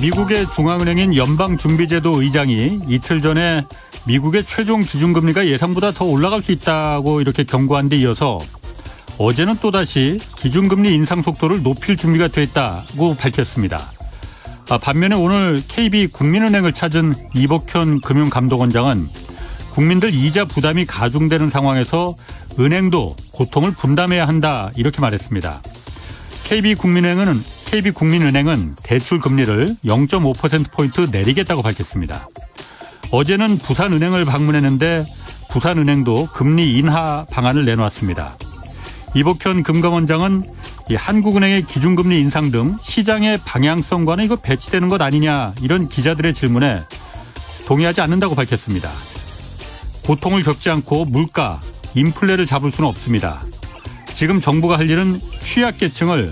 미국의 중앙은행인 연방준비제도 의장이 이틀 전에 미국의 최종 기준금리가 예상보다 더 올라갈 수 있다고 이렇게 경고한 데 이어서 어제는 또다시 기준금리 인상 속도를 높일 준비가 돼 있다고 밝혔습니다. 반면에 오늘 KB국민은행을 찾은 이복현 금융감독원장은 국민들 이자 부담이 가중되는 상황에서 은행도 고통을 분담해야 한다 이렇게 말했습니다. KB국민은행은 대출 금리를 0.5%포인트 내리겠다고 밝혔습니다. 어제는 부산은행을 방문했는데 부산은행도 금리 인하 방안을 내놓았습니다. 이복현 금감원장은 한국은행의 기준금리 인상 등 시장의 방향성과는 이거 배치되는 것 아니냐 이런 기자들의 질문에 동의하지 않는다고 밝혔습니다. 고통을 겪지 않고 물가, 인플레를 잡을 수는 없습니다. 지금 정부가 할 일은 취약계층을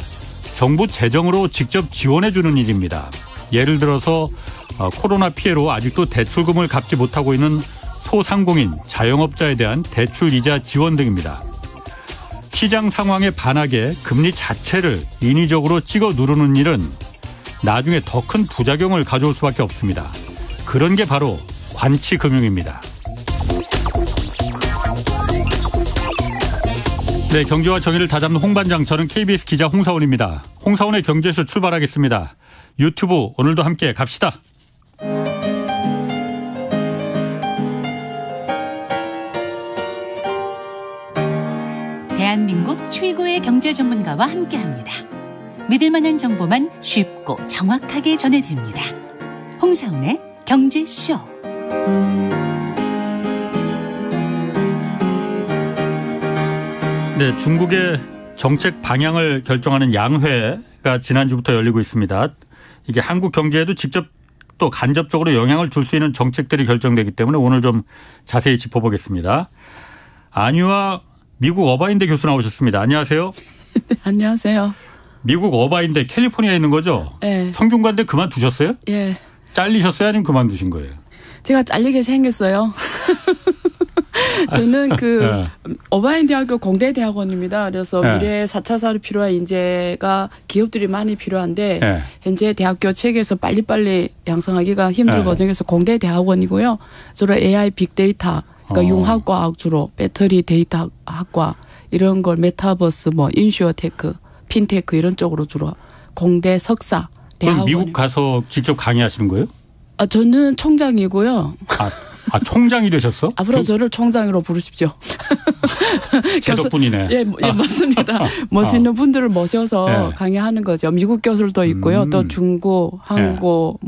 정부 재정으로 직접 지원해 주는 일입니다. 예를 들어서 코로나 피해로 아직도 대출금을 갚지 못하고 있는 소상공인, 자영업자에 대한 대출 이자 지원 등입니다. 시장 상황에 반하게 금리 자체를 인위적으로 찍어 누르는 일은 나중에 더 큰 부작용을 가져올 수밖에 없습니다. 그런 게 바로 관치금융입니다. 네, 경제와 정의를 다잡는 홍반장, 저는 KBS 기자 홍사원입니다. 홍사원의 경제쇼 출발하겠습니다. 유튜브 오늘도 함께 갑시다. 대한민국 최고의 경제 전문가와 함께합니다. 믿을 만한 정보만 쉽고 정확하게 전해드립니다. 홍사원의 경제쇼. 네, 중국의 정책 방향을 결정하는 양회가 지난주부터 열리고 있습니다. 이게 한국 경제에도 직접 또 간접적으로 영향을 줄 수 있는 정책들이 결정되기 때문에 오늘 좀 자세히 짚어보겠습니다. 안유아 미국 어바인대 교수 나오셨습니다. 안녕하세요. 네, 안녕하세요. 미국 어바인대 캘리포니아에 있는 거죠? 네. 성균관대 그만두셨어요? 예. 잘리셨어요? 아니면 그만두신 거예요? 제가 잘리게 생겼어요. 저는 어바인 대학교 공대대학원입니다. 그래서 미래에 4차 산업 필요한 인재가 기업들이 많이 필요한데 현재 대학교 체계에서 빨리빨리 양성하기가 힘들거든요. 그래서 공대대학원이고요. 주로 AI 빅데이터, 그러니까 융합과학 주로 배터리 데이터 학과 이런 걸 메타버스, 인슈어테크, 핀테크 이런 쪽으로 주로 공대 석사 대학원. 그럼 미국 가서 직접 강의하시는 거예요? 저는 총장이고요. 총장이 되셨어? 앞으로 저를 총장으로 부르십시오. 제 덕분이네. 예, 맞습니다. 멋있는 분들을 모셔서 강의하는 거죠. 미국 교수들도 있고요. 또 중국, 한국,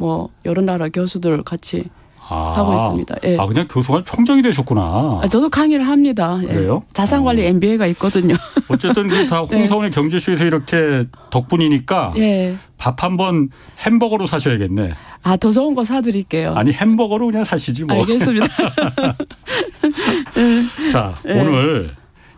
여러 나라 교수들 같이 하고 있습니다. 예. 그냥 교수가 총장이 되셨구나. 저도 강의를 합니다. 그래요? 예. 자산관리 MBA가 있거든요. 어쨌든 다 홍사원의 경제쇼에서 이렇게 덕분이니까 밥 한번 햄버거로 사셔야겠네. 더 좋은 거 사드릴게요. 아니 햄버거로 그냥 사시지 뭐. 알겠습니다. 자, 오늘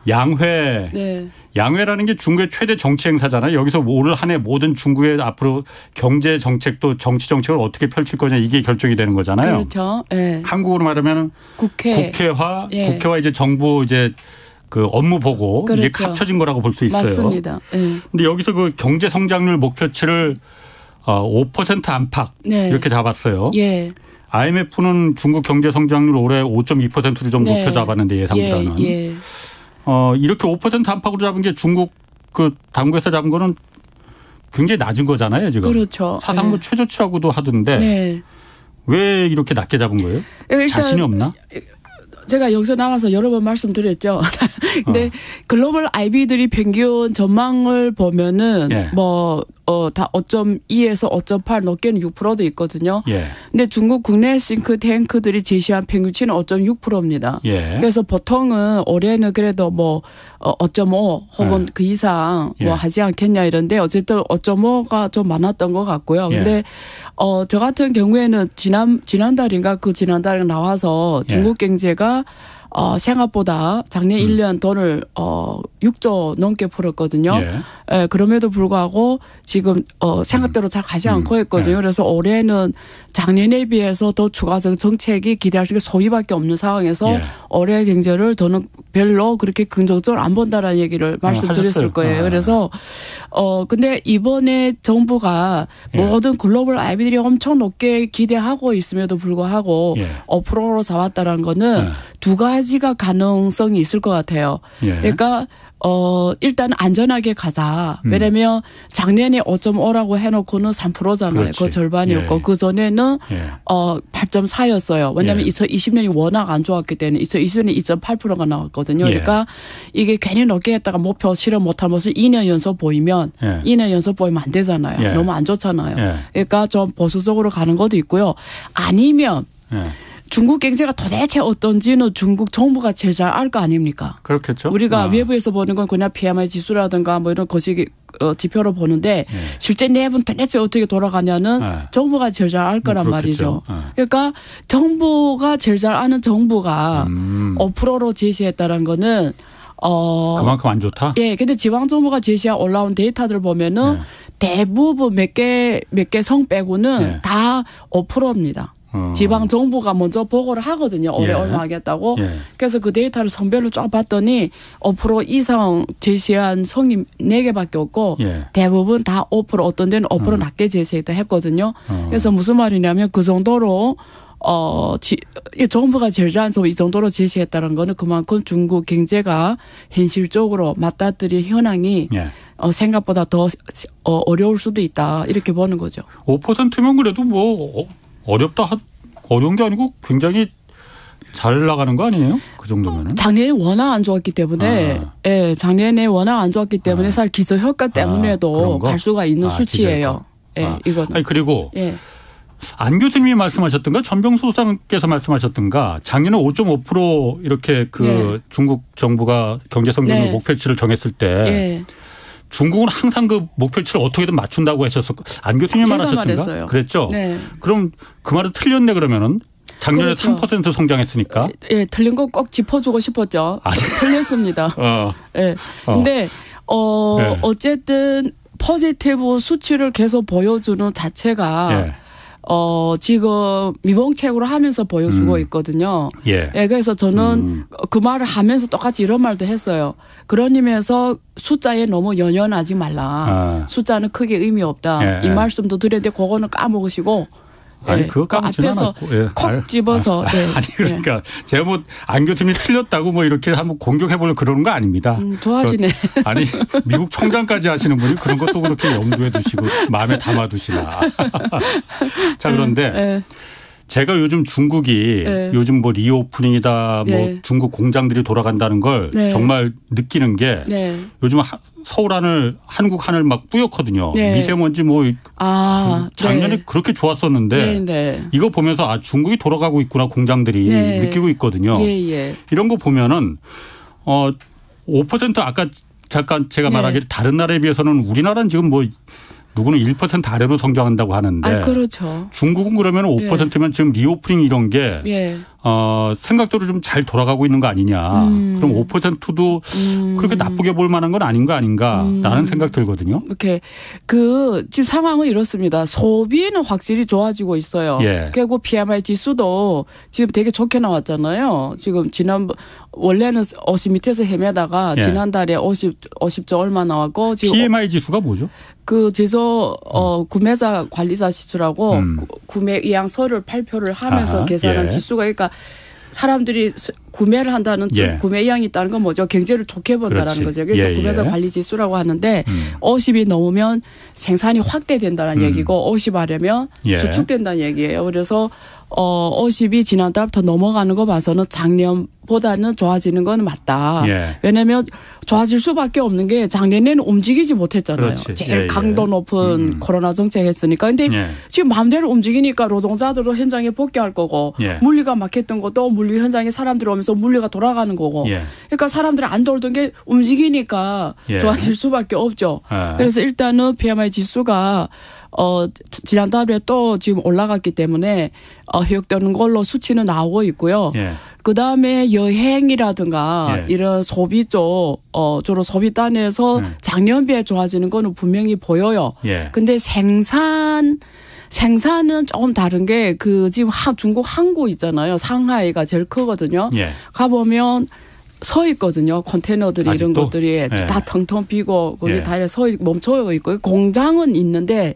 양회. 양회라는 게 중국의 최대 정치 행사잖아요. 여기서 올 한 해 모든 중국의 앞으로 경제 정책도 정치 정책을 어떻게 펼칠 거냐 이게 결정이 되는 거잖아요. 그렇죠. 한국으로 말하면 국회와 이제 정부 이제 그 업무 보고 이게 합쳐진 거라고 볼 수 있어요. 맞습니다. 근데 여기서 그 경제 성장률 목표치를 5% 안팎 이렇게 잡았어요. IMF는 중국 경제 성장률 올해 5.2%로 좀 높여 잡았는데 예상보다는. 이렇게 5% 안팎으로 잡은 게 중국 그 당국에서 잡은 거는 굉장히 낮은 거잖아요, 지금. 그렇죠. 사상무 최저치라고도 하던데 왜 이렇게 낮게 잡은 거예요? 자신이 없나? 제가 여기서 나와서 여러 번 말씀드렸죠. 근데 글로벌 IB들이 평균 전망을 보면은 다 5.2에서 5.8 높게는 6%도 있거든요. 근데 중국 국내 싱크탱크들이 제시한 평균치는 5.6%입니다. 그래서 보통은 올해는 그래도 5.5 혹은 그 이상 하지 않겠냐 이런데 어쨌든 5.5가 좀 많았던 것 같고요. 근데 저 같은 경우에는 지난달인가 지난달에 나와서 중국 경제가 생각보다 작년 1년 돈을 6조 넘게 풀었거든요. 예, 그럼에도 불구하고 지금 생각대로 잘 가지 않고 있거든요. 그래서 올해는 작년에 비해서 더 추가적 정책이 기대할 수 있는 소위밖에 없는 상황에서 올해 경제를 저는 별로 그렇게 긍정적으로 안 본다라는 얘기를 말씀드렸을 거예요. 그래서 근데 이번에 정부가 모든 글로벌 IB들이 엄청 높게 기대하고 있음에도 불구하고 5%로 잡았다라는 거는 두 가지가 가능성이 있을 것 같아요. 그러니까 일단 안전하게 가자. 왜냐면 작년에 5.5라고 해놓고는 3%잖아요. 그렇지. 그 절반이었고 그 전에는 8.4였어요. 왜냐면 2020년이 워낙 안 좋았기 때문에 2020년에 2.8%가 나왔거든요. 그러니까 이게 괜히 높게 했다가 목표 실현 못한 모습 2년 연속 보이면 2년 연속 보이면 안 되잖아요. 너무 안 좋잖아요. 그러니까 좀 보수적으로 가는 것도 있고요. 아니면 중국 경제가 도대체 어떤지는 중국 정부가 제일 잘 알 거 아닙니까? 그렇겠죠. 우리가 외부에서 보는 건 그냥 PMI 지수라든가 뭐 이런 것이 지표로 보는데 실제 내부는 도대체 어떻게 돌아가냐는 정부가 제일 잘 알 거란 말이죠. 그러니까 정부가 제일 잘 아는 정부가 5%로 제시했다는 거는 그만큼 안 좋다? 예. 근데 지방정부가 제시한 올라온 데이터들 보면은 대부분 몇 개 성 빼고는 다 5%입니다. 지방 정부가 먼저 보고를 하거든요. 올해 얼마 하겠다고. 그래서 그 데이터를 성별로 쫙 봤더니 5% 이상 제시한 성이 4개밖에 없고 대부분 다 5% 어떤 데는 5% 낮게 제시했다 했거든요. 그래서 무슨 말이냐면 그 정도로 정부가 제일 잘해서 이 정도로 제시했다는 거는 그만큼 중국 경제가 현실적으로 맞닥뜨릴 현황이 생각보다 더 어려울 수도 있다. 이렇게 보는 거죠. 5%면 그래도 뭐 어려운 게 아니고 굉장히 잘 나가는 거 아니에요? 그 정도면은? 작년에 워낙 안 좋았기 때문에, 작년에 워낙 안 좋았기 때문에 사실 기저효과 때문에도 갈 수가 있는 수치예요. 이거는. 아니, 그리고 안 교수님이 말씀하셨던가 전병수 소장께서 말씀하셨던가 작년에 5.5% 이렇게 중국 정부가 경제 성장률 목표치를 정했을 때 중국은 항상 그 목표치를 어떻게든 맞춘다고 하셨었고 안 교수님이 말하셨던가? 말했어요. 그랬죠? 그럼 그 말은 틀렸네 그러면은 작년에 그렇죠. 3% 성장했으니까. 틀린 거 꼭 짚어주고 싶었죠. 틀렸습니다. 근데 어쨌든 포지티브 수치를 계속 보여주는 자체가 지금 미봉책으로 하면서 보여주고 있거든요. 그래서 저는 그 말을 하면서 똑같이 이런 말도 했어요. 그런 의미에서 숫자에 너무 연연하지 말라. 숫자는 크게 의미 없다. 이 말씀도 드렸는데 그거는 까먹으시고. 아니 그거 까먹지는 않았고 콕 집어서. 아니 그러니까 제가 뭐 안 교수님이 틀렸다고 뭐 이렇게 한번 공격해보려 그러는 거 아닙니다. 좋아하시네. 아니 미국 총장까지 하시는 분이 그런 것도 그렇게 염두에 두시고 마음에 담아두시나. 자 그런데 제가 요즘 중국이 요즘 뭐 리오프닝이다 뭐 중국 공장들이 돌아간다는 걸 정말 느끼는 게 요즘 서울 하늘 한국 하늘 막 뿌옇거든요. 미세먼지 뭐 작년에 그렇게 좋았었는데 이거 보면서 중국이 돌아가고 있구나 공장들이 느끼고 있거든요. 이런 거 보면은 5% 아까 잠깐 제가 말하기를 다른 나라에 비해서는 우리나라는 지금 뭐 누구는 1% 아래로 성장한다고 하는데 그렇죠. 중국은 그러면 5%면 지금 리오프닝 이런 게 생각대로 좀 잘 돌아가고 있는 거 아니냐. 그럼 5%도 그렇게 나쁘게 볼 만한 건 아닌 거 아닌가라는 생각 들거든요. 이렇게 지금 상황은 이렇습니다. 소비는 확실히 좋아지고 있어요. 그리고 PMI 지수도 지금 되게 좋게 나왔잖아요. 지금 원래는 50 밑에서 헤매다가 지난달에 50점 얼마 나왔고 지금 PMI 지수가 뭐죠? 구매자 관리자 지수라고 구매 의향서를 발표를 하면서 계산한 지수가 그러니까 사람들이 구매를 한다는 구매 의향이 있다는 건 뭐죠? 경제를 좋게 본다라는 거죠. 그래서 구매자 관리 지수라고 하는데 50이 넘으면 생산이 확대된다는 얘기고 50 하려면 수축된다는 얘기예요. 그래서 50이 지난달부터 넘어가는 거 봐서는 작년보다는 좋아지는 건 맞다. 왜냐하면 좋아질 수밖에 없는 게 작년에는 움직이지 못했잖아요. 제일 강도 높은 코로나 정책 했으니까. 근데 지금 마음대로 움직이니까 노동자들도 현장에 복귀할 거고 물리가 막혔던 것도 물리 현장에 사람들이 오면서 물리가 돌아가는 거고. 그러니까 사람들이 안 돌던 게 움직이니까 좋아질 수밖에 없죠. 그래서 일단은 PMI 지수가 지난달에 또 지금 올라갔기 때문에 회복되는 걸로 수치는 나오고 있고요. 그다음에 여행이라든가 이런 소비 쪽 주로 소비단에서 작년비에 좋아지는 거는 분명히 보여요. 근데 생산은 조금 다른 게 지금 중국 항구 있잖아요. 상하이가 제일 크거든요. 가보면 서 있거든요. 컨테이너들이 아직도? 이런 것들이 다 텅텅 비고 거기 다 멈춰 있고 공장은 있는데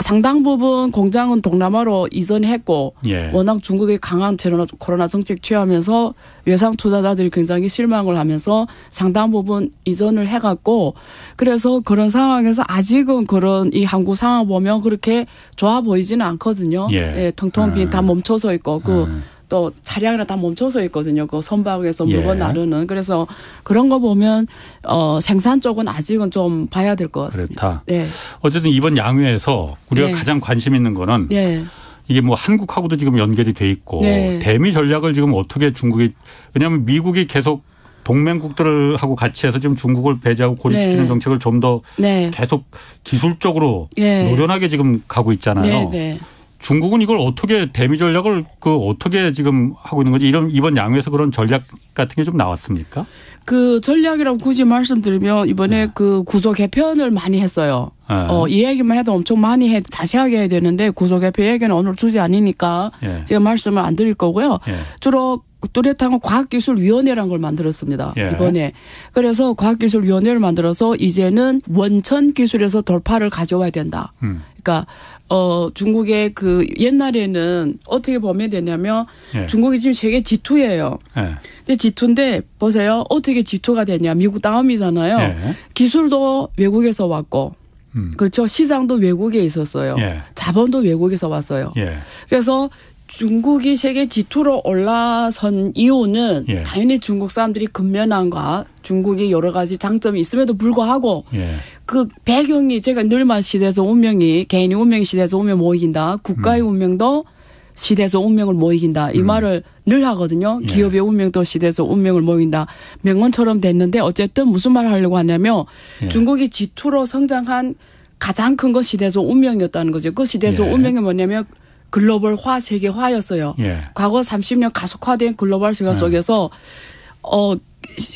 상당 부분 공장은 동남아로 이전했고 워낙 중국의 강한 코로나 정책 취하면서 외상 투자자들이 굉장히 실망을 하면서 상당 부분 이전을 해갖고 그래서 그런 상황에서 아직은 그런 이 항구 상황 보면 그렇게 좋아 보이지는 않거든요. 텅텅 빈 다 멈춰서 있고 또 차량이나 다 멈춰서 있거든요. 그 선박에서 물건 나르는. 그래서 그런 거 보면 생산 쪽은 아직은 좀 봐야 될 것 같습니다. 그렇다. 어쨌든 이번 양회에서 우리가 가장 관심 있는 거는 이게 뭐 한국하고도 지금 연결이 돼 있고 대미 전략을 지금 어떻게 중국이 왜냐하면 미국이 계속 동맹국들하고 같이 해서 지금 중국을 배제하고 고립시키는 정책을 좀 더 계속 기술적으로 노련하게 지금 가고 있잖아요. 중국은 이걸 어떻게 대미 전략을 어떻게 지금 하고 있는 거지? 이번 양회에서 그런 전략 같은 게 좀 나왔습니까? 그 전략이라고 굳이 말씀드리면 이번에 그 구조 개편을 많이 했어요. 이 얘기만 해도 엄청 많이 자세하게 해야 되는데 구조 개편 얘기는 오늘 주제 아니니까 제가 말씀을 안 드릴 거고요. 주로 뚜렷한 과학기술위원회라는 걸 만들었습니다. 이번에. 그래서 과학기술위원회를 만들어서 이제는 원천 기술에서 돌파를 가져와야 된다. 그러니까 중국의 옛날에는 어떻게 보면 되냐면 중국이 지금 세계 G2예요. 근데 G2인데 보세요. 어떻게 G2가 되냐. 미국 다음이잖아요. 기술도 외국에서 왔고 그렇죠. 시장도 외국에 있었어요. 자본도 외국에서 왔어요. 그래서 중국이 세계 G2로 올라선 이유는 당연히 중국 사람들이 근면함과 중국이 여러 가지 장점이 있음에도 불구하고 그 배경이 제가 늘 말 시대에서 운명이 개인의 운명이 시대에서 운명 못 이긴다. 국가의 운명도 시대에서 운명을 못 이긴다. 이 말을 늘 하거든요. 기업의 운명도 시대에서 운명을 못 이긴다. 명언처럼 됐는데 어쨌든 무슨 말을 하려고 하냐면 중국이 G2로 성장한 가장 큰 건 시대에서 운명이었다는 거죠. 그 시대에서 운명이 뭐냐면 글로벌화 세계화였어요. 과거 30년 가속화된 글로벌 세계 속에서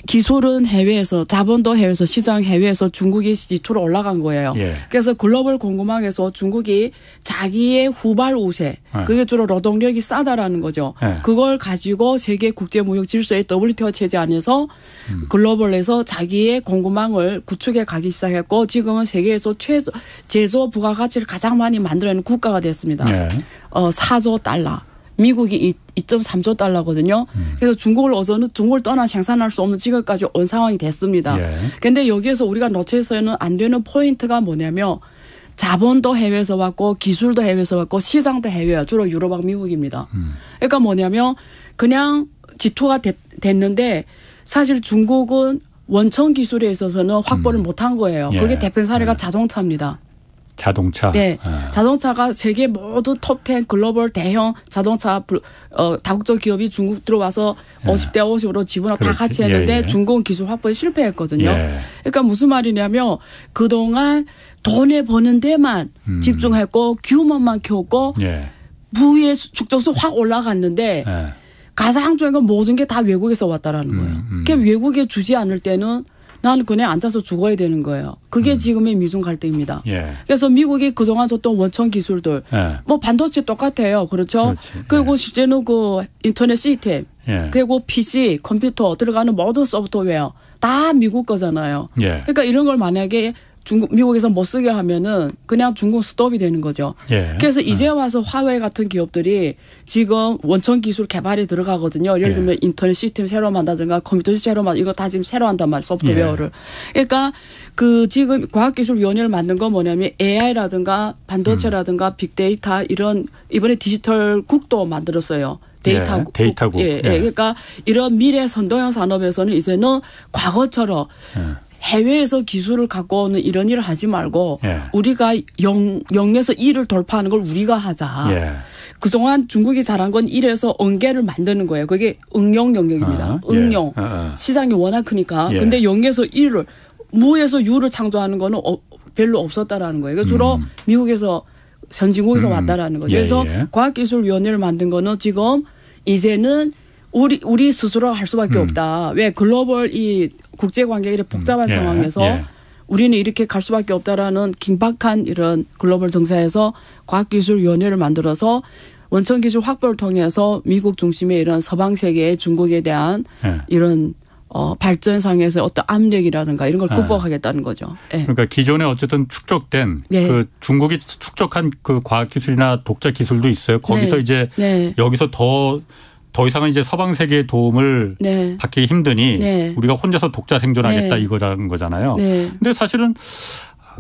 기술은 해외에서 자본도 해외에서 시장 해외에서 중국이 G2로 올라간 거예요. 그래서 글로벌 공급망에서 중국이 자기의 후발 우세 그게 주로 노동력이 싸다라는 거죠. 그걸 가지고 세계 국제무역 질서의 WTO 체제 안에서 글로벌에서 자기의 공급망을 구축해 가기 시작했고 지금은 세계에서 제조 부가가치를 가장 많이 만들어내는 국가가 됐습니다. 4조 달러. 미국이 2.3조 달러거든요. 그래서 중국을 떠나 생산할 수 없는 지금까지 온 상황이 됐습니다. 그런데 여기에서 우리가 놓쳐서는 안 되는 포인트가 뭐냐면 자본도 해외에서 왔고 기술도 해외에서 왔고 시장도 해외야. 주로 유럽하고 미국입니다. 그러니까 뭐냐면 그냥 G2가 됐는데 사실 중국은 원천 기술에 있어서는 확보를 못한 거예요. 그게 대표 사례가 자동차입니다. 자동차. 자동차가 세계 모두 톱10 글로벌 대형 자동차 다국적 기업이 중국 들어와서 50대 50으로 지분하고 다 같이 했는데 중국은 기술 확보에 실패했거든요. 그러니까 무슨 말이냐면 그동안 돈에 버는 데만 집중했고 규모만 키웠고 부의 축적수 확 올라갔는데 가장 중요한 건 모든 게 다 외국에서 왔다라는 거예요. 그러니까 외국에 주지 않을 때는 나는 그냥 앉아서 죽어야 되는 거예요. 그게 지금의 미중 갈등입니다. 그래서 미국이 그동안 줬던 원천 기술들, 뭐 반도체 똑같아요. 그렇죠? 그리고 실제는 그 인터넷 시스템, 그리고 PC, 컴퓨터 들어가는 모든 소프트웨어 다 미국 거잖아요. 그러니까 이런 걸 만약에 미국에서 못 쓰게 하면은 그냥 중국 스톱이 되는 거죠. 그래서 이제 와서 화웨이 같은 기업들이 지금 원천 기술 개발에 들어가거든요. 예를 들면 인터넷 시스템 새로 만든다든가 컴퓨터 시스템 새로 이거 다 지금 새로 한단 말이에요. 소프트웨어를. 그러니까 지금 과학기술위원회를 만든 건 뭐냐면 AI라든가 반도체라든가 빅데이터 이런 이번에 디지털 국도 만들었어요. 데이터국. 그러니까 이런 미래 선도형 산업에서는 이제는 과거처럼 해외에서 기술을 갖고 오는 이런 일을 하지 말고 우리가 0에서 1을 돌파하는 걸 우리가 하자. 그동안 중국이 잘한 건 1에서 은계를 만드는 거예요. 그게 응용 영역입니다. 응용. 시장이 워낙 크니까. 근데 0에서 1을 무에서 유를 창조하는 거는 별로 없었다라는 거예요. 주로 미국에서 선진국에서 왔다라는 거죠. 그래서 과학기술위원회를 만든 거는 지금 이제는 우리 스스로 할 수밖에 없다. 왜 글로벌 이 국제 관계가 이렇게 복잡한 상황에서 우리는 이렇게 갈 수밖에 없다라는 긴박한 이런 글로벌 정세에서 과학기술위원회를 만들어서 원천기술 확보를 통해서 미국 중심의 이런 서방 세계의 중국에 대한 이런 발전상에서 어떤 압력이라든가 이런 걸 극복하겠다는 거죠. 그러니까 기존에 어쨌든 축적된 그 중국이 축적한 그 과학기술이나 독자 기술도 있어요. 거기서 이제 여기서 더 이상은 이제 서방 세계의 도움을 받기 힘드니 우리가 혼자서 독자 생존하겠다 이거라는 거잖아요. 근데 사실은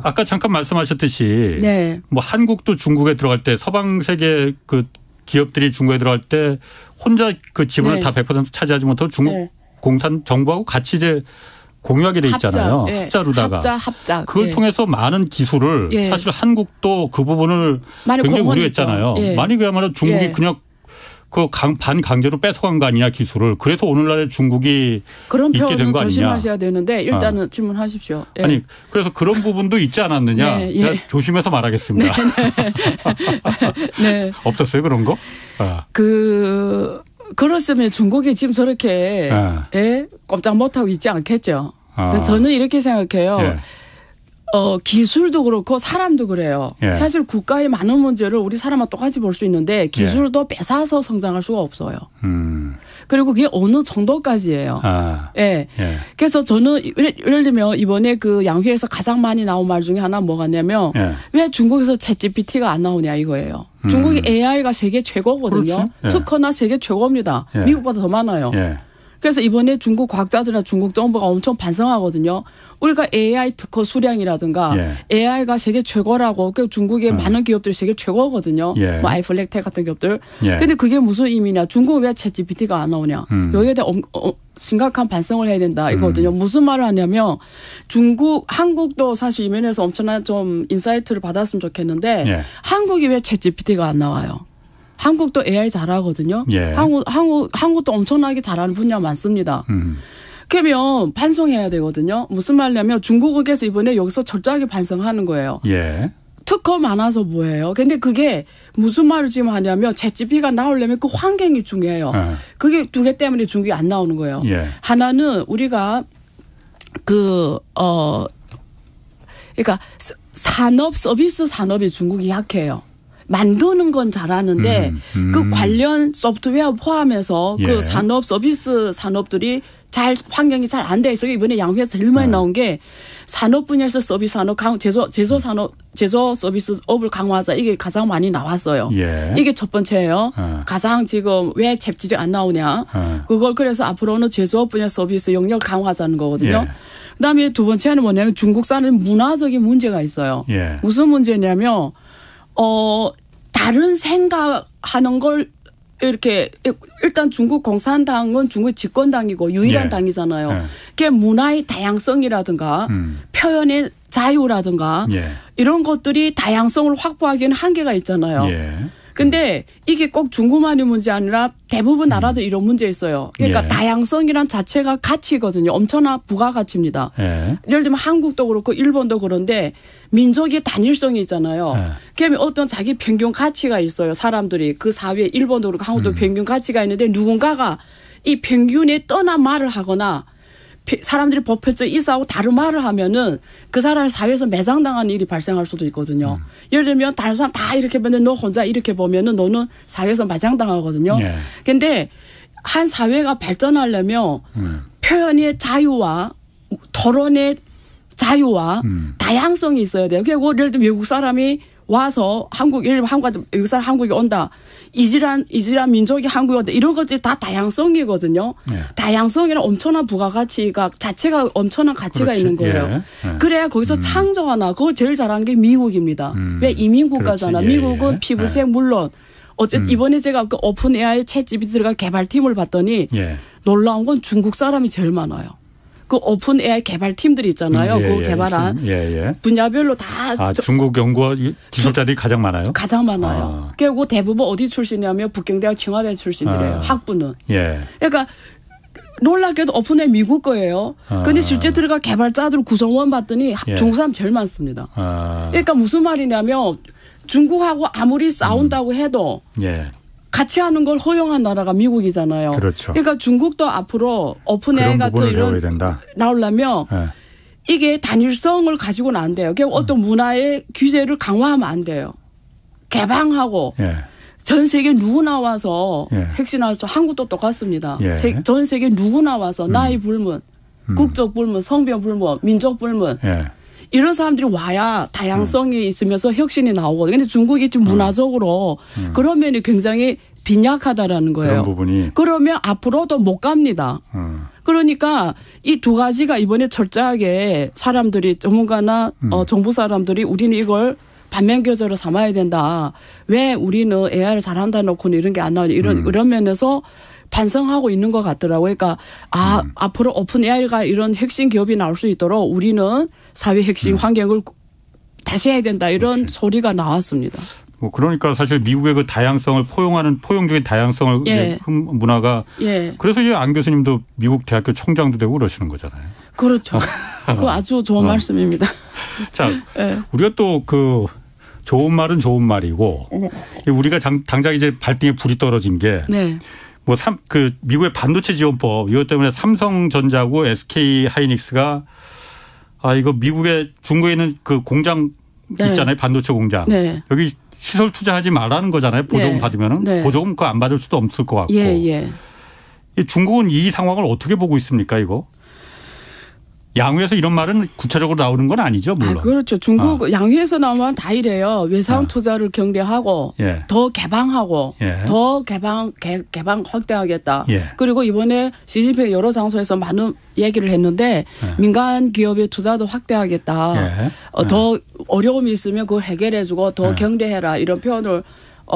아까 잠깐 말씀하셨듯이 뭐 한국도 중국에 들어갈 때 서방 세계 그 기업들이 중국에 들어갈 때 혼자 그 지분을 다 100% 차지하지 못하고 중국 공산 정부하고 같이 이제 공유하게 돼 있잖아요. 합자로다가. 합자. 그걸 통해서 많은 기술을 사실 한국도 그 부분을 굉장히 우려했잖아요. 많이 그야말로 중국이 그냥 그 반강제로 뺏어간 거 아니냐 기술을. 그래서 오늘날의 중국이 그런 있게 된 거 아니냐. 조심하셔야 되는데 일단은 질문하십시오. 아니 그래서 그런 부분도 있지 않았느냐. 제가 조심해서 말하겠습니다. 없었어요 그런 거? 그렇으면 중국이 지금 저렇게 꼼짝 못하고 있지 않겠죠. 저는 이렇게 생각해요. 기술도 그렇고 사람도 그래요. 사실 국가의 많은 문제를 우리 사람과 똑같이 볼 수 있는데 기술도 뺏어서 성장할 수가 없어요. 그리고 그게 어느 정도까지예요. 그래서 저는 예를 들면 이번에 그 양회에서 가장 많이 나온 말 중에 하나 뭐가 있냐면 왜 중국에서 챗GPT가 안 나오냐 이거예요. 중국이 AI가 세계 최고거든요. 특허나 세계 최고입니다. 미국보다 더 많아요. 그래서 이번에 중국 과학자들이나 중국 정부가 엄청 반성하거든요. 우리가 AI 특허 수량이라든가 AI가 세계 최고라고 그 중국의 많은 기업들이 세계 최고거든요. 뭐 아이플렉텍 같은 기업들. 근데 그게 무슨 의미냐. 중국은 왜 챗GPT가 안 나오냐. 여기에 대해 심각한 반성을 해야 된다 이거거든요. 무슨 말을 하냐면 한국도 사실 이 면에서 엄청난 좀 인사이트를 받았으면 좋겠는데 한국이 왜 챗GPT가 안 나와요. 한국도 AI 잘하거든요. 한국도 엄청나게 잘하는 분야 많습니다. 그러면 반성해야 되거든요. 무슨 말이냐면 중국에서 이번에 여기서 철저하게 반성하는 거예요. 특허 많아서 뭐예요. 근데 그게 무슨 말을 지금 하냐면 챗GPT가 나오려면 그 환경이 중요해요. 그게 두 개 때문에 중국이 안 나오는 거예요. 하나는 우리가 그러니까 산업 서비스 산업이 중국이 약해요. 만드는 건 잘하는데 그 관련 소프트웨어 포함해서 그 산업 서비스 산업들이 환경이 잘 안 돼 있어요. 이번에 양회에서 제일 많이 나온 게 산업 분야에서 서비스 산업 제조 산업 제조 서비스업을 강화하자 이게 가장 많이 나왔어요. 이게 첫 번째예요. 가장 지금 왜 챗GPT 안 나오냐. 그걸 그래서 앞으로는 제조업 분야 서비스 영역을 강화하자는 거거든요. 그다음에 두 번째는 뭐냐면 중국산은 문화적인 문제가 있어요. 무슨 문제냐면 다른 생각하는 걸 이렇게 일단 중국 공산당은 중국 집권당이고 유일한 당이잖아요. 그게 문화의 다양성이라든가 표현의 자유라든가 이런 것들이 다양성을 확보하기에는 한계가 있잖아요. 근데 이게 꼭 중국만의 문제 아니라 대부분 나라들 이런 문제 있어요. 그러니까 다양성이란 자체가 가치거든요. 엄청난 부가가치입니다. 예를 들면 한국도 그렇고 일본도 그런데 민족의 단일성이 있잖아요. 그러면 어떤 자기 평균 가치가 있어요. 사람들이 그 사회에 일본도 그렇고 한국도 평균 가치가 있는데 누군가가 이 평균에 떠난 말을 하거나 사람들이 법회처에 이사하고 다른 말을 하면은 그 사람이 사회에서 매장당하는 일이 발생할 수도 있거든요. 예를 들면 다른 사람 다 이렇게 보면 너 혼자 이렇게 보면은 너는 사회에서 매장당하거든요. 근데 한 사회가 발전하려면 표현의 자유와 토론의 자유와 다양성이 있어야 돼요. 그리고 예를 들면 외국 사람이 와서 예를 들면 외국 사람 한국에 온다. 이질한 민족이 한국에 온다. 이런 것들이 다 다양성이거든요. 다양성이란 엄청난 부가가치가 자체가 엄청난 가치가 있는 거예요. 그래야 거기서 창조하나 그걸 제일 잘하는 게 미국입니다. 왜 이민국가잖아. 미국은 피부색 물론 어쨌든 이번에 제가 그 오픈 AI 챗GPT가 개발팀을 봤더니 놀라운 건 중국 사람이 제일 많아요. 그 오픈 AI 개발팀들이 있잖아요. 그 개발한 분야별로 다. 중국 연구원 기술자들이 가장 많아요? 가장 많아요. 그리고 대부분 어디 출신이냐면 북경대학清华대학 출신들이에요. 학부는. 그러니까 놀랍게도 오픈 AI 미국 거예요. 근데 실제 들어가 개발자들 구성원 봤더니 중국 사람 제일 많습니다. 그러니까 무슨 말이냐면 중국하고 아무리 싸운다고 해도 같이 하는 걸 허용한 나라가 미국이잖아요. 그렇죠. 그러니까 중국도 앞으로 오픈 AI 같은 이런 나오려면 네. 이게 단일성을 가지고는 안 돼요. 그러니까 어떤 문화의 규제를 강화하면 안 돼요. 개방하고 예. 전 세계 누구나 와서 예. 핵심할 수 한국도 똑같습니다. 예. 전 세계 누구나 와서 나이 불문, 국적 불문, 성별 불문, 민족 불문 예. 이런 사람들이 와야 다양성이 있으면서 혁신이 나오거든요. 근데 중국이 좀 문화적으로 그런 면이 굉장히 빈약하다라는 거예요. 그런 부분이. 그러면 앞으로도 못 갑니다. 그러니까 이 두 가지가 이번에 철저하게 사람들이 전문가나 정부 사람들이 우리는 이걸 반면교사로 삼아야 된다. 왜 우리는 AI를 잘한다 놓고는 이런 게 안 나오냐. 이런 면에서 반성하고 있는 것 같더라고요. 그러니까 앞으로 오픈 AI가 이런 핵심 기업이 나올 수 있도록 우리는 사회 핵심 환경을 다시 해야 된다. 이런 그렇지. 소리가 나왔습니다. 뭐 그러니까 사실 미국의 그 다양성을 포용적인 다양성을 예. 문화가 예. 그래서 이제 안 교수님도 미국 대학교 총장도 되고 그러시는 거잖아요. 그렇죠. 그 아주 좋은 말씀입니다. 자, 예. 우리가 또 그 좋은 말은 좋은 말이고 우리가 당장 이제 발등에 불이 떨어진 게 네. 뭐 그 미국의 반도체 지원법 이것 때문에 삼성전자고 SK 하이닉스가 이거 미국의 중국에 있는 그 공장 네. 있잖아요. 반도체 공장. 네. 여기 시설 투자하지 말라는 거잖아요. 보조금 네. 받으면은 네. 보조금 그거 안 받을 수도 없을 것 같고. 예. 중국은 이 상황을 어떻게 보고 있습니까, 이거? 양회에서 이런 말은 구체적으로 나오는 건 아니죠, 물론. 그렇죠. 중국 양회에서 나오면 다 이래요. 외상 투자를 경계하고 예. 더 개방하고 예. 더 개방 확대하겠다. 예. 그리고 이번에 시진핑 여러 장소에서 많은 얘기를 했는데 민간 기업의 투자도 확대하겠다. 예. 더 어려움이 있으면 그걸 해결해주고 더 경대해라 이런 표현을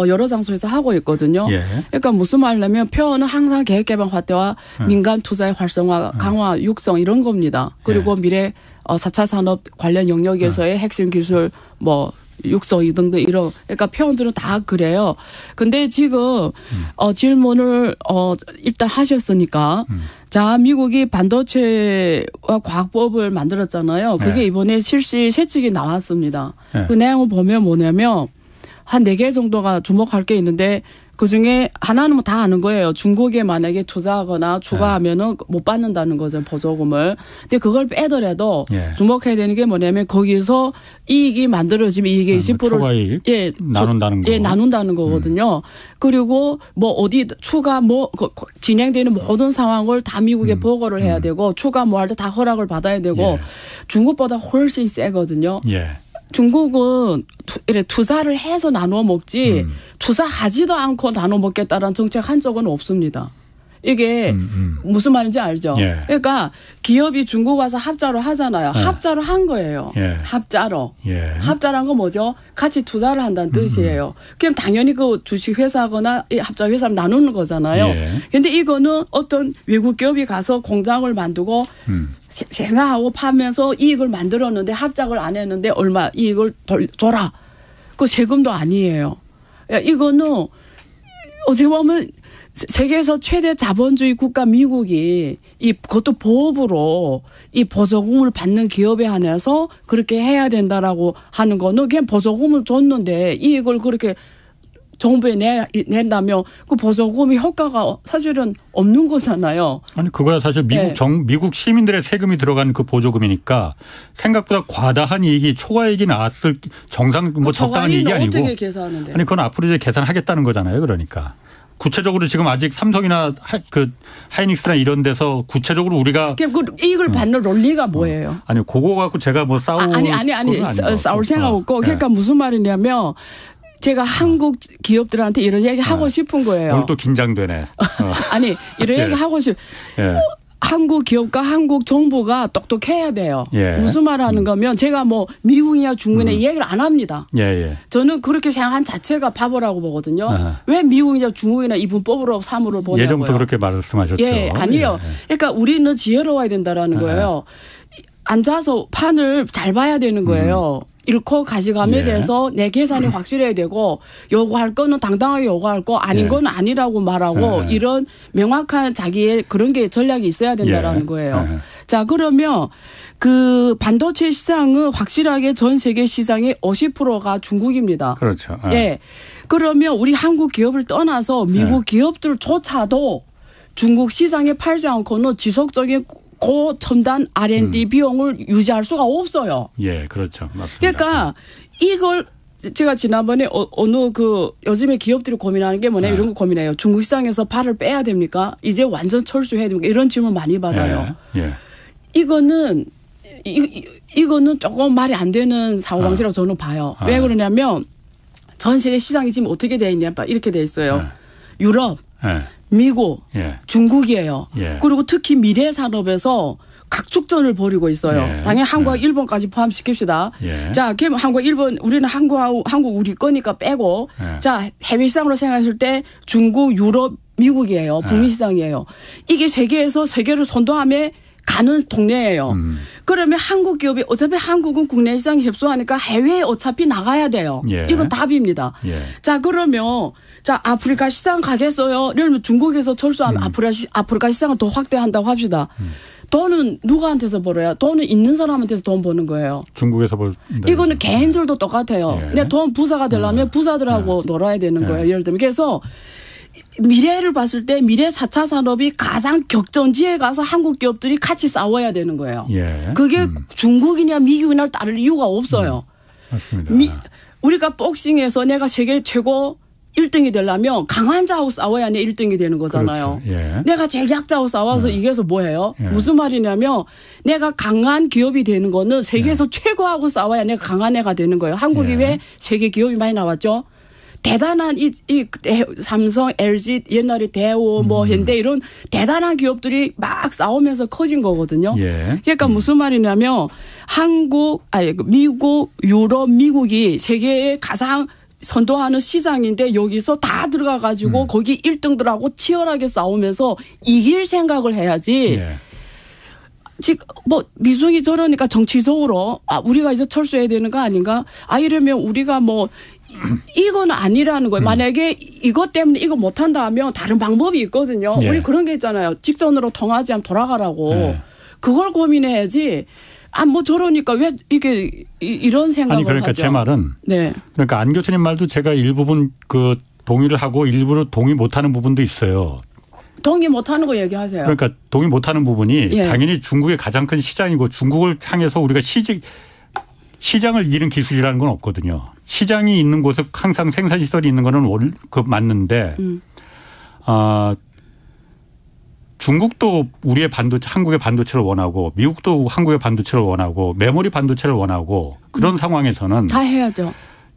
여러 장소에서 하고 있거든요. 예. 그러니까 무슨 말이냐면 표현은 항상 계획개방 활대와 민간 투자의 활성화, 강화, 육성 이런 겁니다. 그리고 미래 4차 산업 관련 영역에서의 핵심 기술 뭐 육성 등등 이런 그러니까 표현들은 다 그래요. 근데 지금 질문을 일단 하셨으니까 자 미국이 반도체와 과학법을 만들었잖아요. 그게 이번에 실시 세칙이 나왔습니다. 그 내용을 보면 뭐냐면 한 4개 정도가 주목할 게 있는데 그중에 하나는 뭐 다 아는 거예요. 중국에 만약에 투자하거나 추가하면은 못 받는다는 거죠. 보조금을. 근데 그걸 빼더라도 주목해야 되는 게 뭐냐면 거기서 이익이 만들어지면 이익의 20%를 예, 나눈다는 거. 예, 나눈다는 거거든요. 그리고 뭐 어디 추가 뭐 진행되는 모든 상황을 다 미국에 보고를 해야 되고 추가 뭐 할 때 다 허락을 받아야 되고 중국보다 훨씬 세거든요. 예. 중국은 투자를 해서 나눠 먹지 투자하지도 않고 나눠 먹겠다라는 정책 한 적은 없습니다. 이게 무슨 말인지 알죠? 예. 그러니까 기업이 중국 와서 합자로 하잖아요. 합자로 한 거예요. 합자로. 합자란 건 뭐죠? 같이 투자를 한다는 뜻이에요. 그럼 당연히 그 주식회사거나 합자 회사를 나누는 거잖아요. 그런데 이거는 어떤 외국 기업이 가서 공장을 만들고 생산하고 파면서 이익을 만들었는데 합작을 안 했는데 얼마 이익을 줘라. 그 세금도 아니에요. 이거는 어떻게 보면 세계에서 최대 자본주의 국가 미국이 그것도 법으로 이 보조금을 받는 기업에 한해서 그렇게 해야 된다라고 하는 거는 그냥 보조금을 줬는데 이익을 그렇게 정부에 낸다면 그 보조금이 효과가 사실은 없는 거잖아요. 아니 그거야 사실 미국 시민들의 세금이 들어간 그 보조금이니까 생각보다 과다한 이익이 초과이익이 나왔을 정상 뭐 적당한 이익이 아니고. 어떻게 계산하는데? 아니 그건 앞으로 이제 계산하겠다는 거잖아요. 그러니까. 구체적으로 지금 아직 삼성이나 그 하이닉스나 이런 데서 구체적으로 우리가 그 이익을 받는 논리가 뭐예요? 아니 그거 갖고 제가 뭐 싸울 싸울 생각 없고 그러니까 무슨 말이냐면 제가 한국 기업들한테 이런 얘기 하고 싶은 거예요. 오늘 또 긴장되네. 아니 이런 얘기 하고 한국 기업과 한국 정부가 똑똑해야 돼요. 무슨 말 하는 거면 제가 뭐 미국이냐 중국이냐 이 얘기를 안 합니다. 저는 그렇게 생각한 자체가 바보라고 보거든요. 왜 미국이냐 중국이냐 이 분법으로 사물을 보냐고요. 예전부터 그렇게 말씀하셨죠. 아니요. 그러니까 우리는 지혜로워야 된다라는 거예요. 앉아서 판을 잘 봐야 되는 거예요. 잃고 가져감에 대해서 내 계산이 확실해야 되고 요구할 거는 당당하게 요구할 거 아닌 건 아니라고 말하고 이런 명확한 자기의 그런 게 전략이 있어야 된다라는 거예요. 자 그러면 그 반도체 시장은 확실하게 전 세계 시장의 50%가 중국입니다. 그렇죠. 그러면 우리 한국 기업을 떠나서 미국 기업들조차도 중국 시장에 팔지 않고는 지속적인 고첨단 R&D 비용을 유지할 수가 없어요. 예, 그렇죠. 맞습니다. 그러니까 이걸 제가 지난번에 어느 요즘에 기업들이 고민하는 게 뭐냐 이런 거 고민해요. 중국 시장에서 발을 빼야 됩니까? 이제 완전 철수해야 됩니까? 이런 질문 많이 받아요. 이거는 조금 말이 안 되는 사고방식이라고 저는 봐요. 왜 그러냐면 전 세계 시장이 지금 어떻게 돼 있냐 이렇게 돼 있어요. 유럽, 미국, 중국이에요. 그리고 특히 미래 산업에서 각축전을 벌이고 있어요. 당연히 한국과 일본까지 포함시킵시다. 자, 그럼 한국, 일본, 우리는 한국 우리 거니까 빼고, 자, 해외 시장으로 생각했을 때 중국, 유럽, 미국이에요. 북미 시장이에요. 이게 세계를 선도함에 가는 동네예요. 그러면 한국 기업이 어차피 한국은 국내 시장에 협소하니까 해외에 어차피 나가야 돼요. 이건 답입니다. 자, 그러면 자, 아프리카 시장 가겠어요. 이러면 중국에서 철수하면 아프리카 시장을 더 확대한다고 합시다. 돈은 누구한테서 벌어요? 돈은 있는 사람한테서 돈 버는 거예요. 중국에서 이거는 개인들도 똑같아요. 근데 돈 부자가 되려면 부자들하고 놀아야 되는 거예요. 예를 들면. 그래서 미래를 봤을 때 미래 4차 산업이 가장 격전지에 가서 한국 기업들이 같이 싸워야 되는 거예요. 그게 중국이냐 미국이냐 따를 이유가 없어요. 맞습니다. 우리가 복싱에서 내가 세계 최고 1등이 되려면 강한 자하고 싸워야 내 1등이 되는 거잖아요. 그렇죠. 내가 제일 약자하고 싸워서 이겨서 뭐예요? 무슨 말이냐면 내가 강한 기업이 되는 거는 세계에서 최고하고 싸워야 내가 강한 애가 되는 거예요. 한국이 왜 세계 기업이 많이 나왔죠? 대단한 삼성, LG, 옛날에 대우, 현대 이런 대단한 기업들이 막 싸우면서 커진 거거든요. 그러니까 무슨 말이냐면 미국, 유럽, 미국이 세계의 가장 선도하는 시장인데 여기서 다 들어가 가지고 거기 1등들하고 치열하게 싸우면서 이길 생각을 해야지. 지금 미중이 저러니까 정치적으로 우리가 이제 철수해야 되는 거 아닌가? 이러면 우리가 이건 아니라는 거예요. 만약에 이것 때문에 이거 못한다 하면 다른 방법이 있거든요. 우리 그런 게 있잖아요. 직선으로 통하지 않으면 돌아가라고. 그걸 고민해야지. 저러니까 왜 이게 이런 생각을 그러니까 하죠. 제 말은 그러니까 안 교수님 말도 제가 일부분 동의를 하고 일부러 동의 못하는 부분도 있어요. 동의 못하는 거 얘기하세요. 그러니까 동의 못하는 부분이 당연히 중국의 가장 큰 시장이고 중국을 향해서 우리가 시장을 잃은 기술이라는 건 없거든요. 시장이 있는 곳에 항상 생산시설이 있는 거는 맞는데 중국도 우리의 한국의 반도체를 원하고 미국도 한국의 반도체를 원하고 메모리 반도체를 원하고 그런 상황에서는 다 해야죠.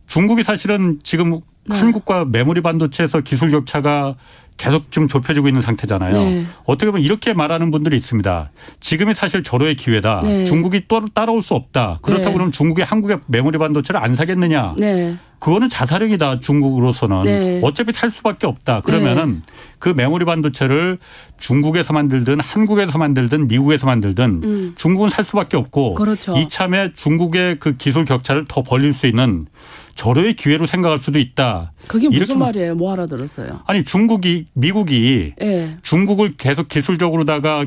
중국이 사실은 지금 한국과 메모리 반도체에서 기술 격차가 계속 좀 좁혀지고 있는 상태잖아요. 어떻게 보면 이렇게 말하는 분들이 있습니다. 지금이 사실 절호의 기회다. 중국이 또 따라올 수 없다. 그렇다고 그러면 중국이 한국의 메모리 반도체를 안 사겠느냐. 그거는 자살행위다. 중국으로서는. 어차피 살 수밖에 없다. 그러면은 그 메모리 반도체를 중국에서 만들든 한국에서 만들든 미국에서 만들든 중국은 살 수밖에 없고 이참에 중국의 그 기술 격차를 더 벌릴 수 있는 절호의 기회로 생각할 수도 있다. 그게 무슨 말이에요? 뭐 알아들었어요? 미국이 중국을 계속 기술적으로다가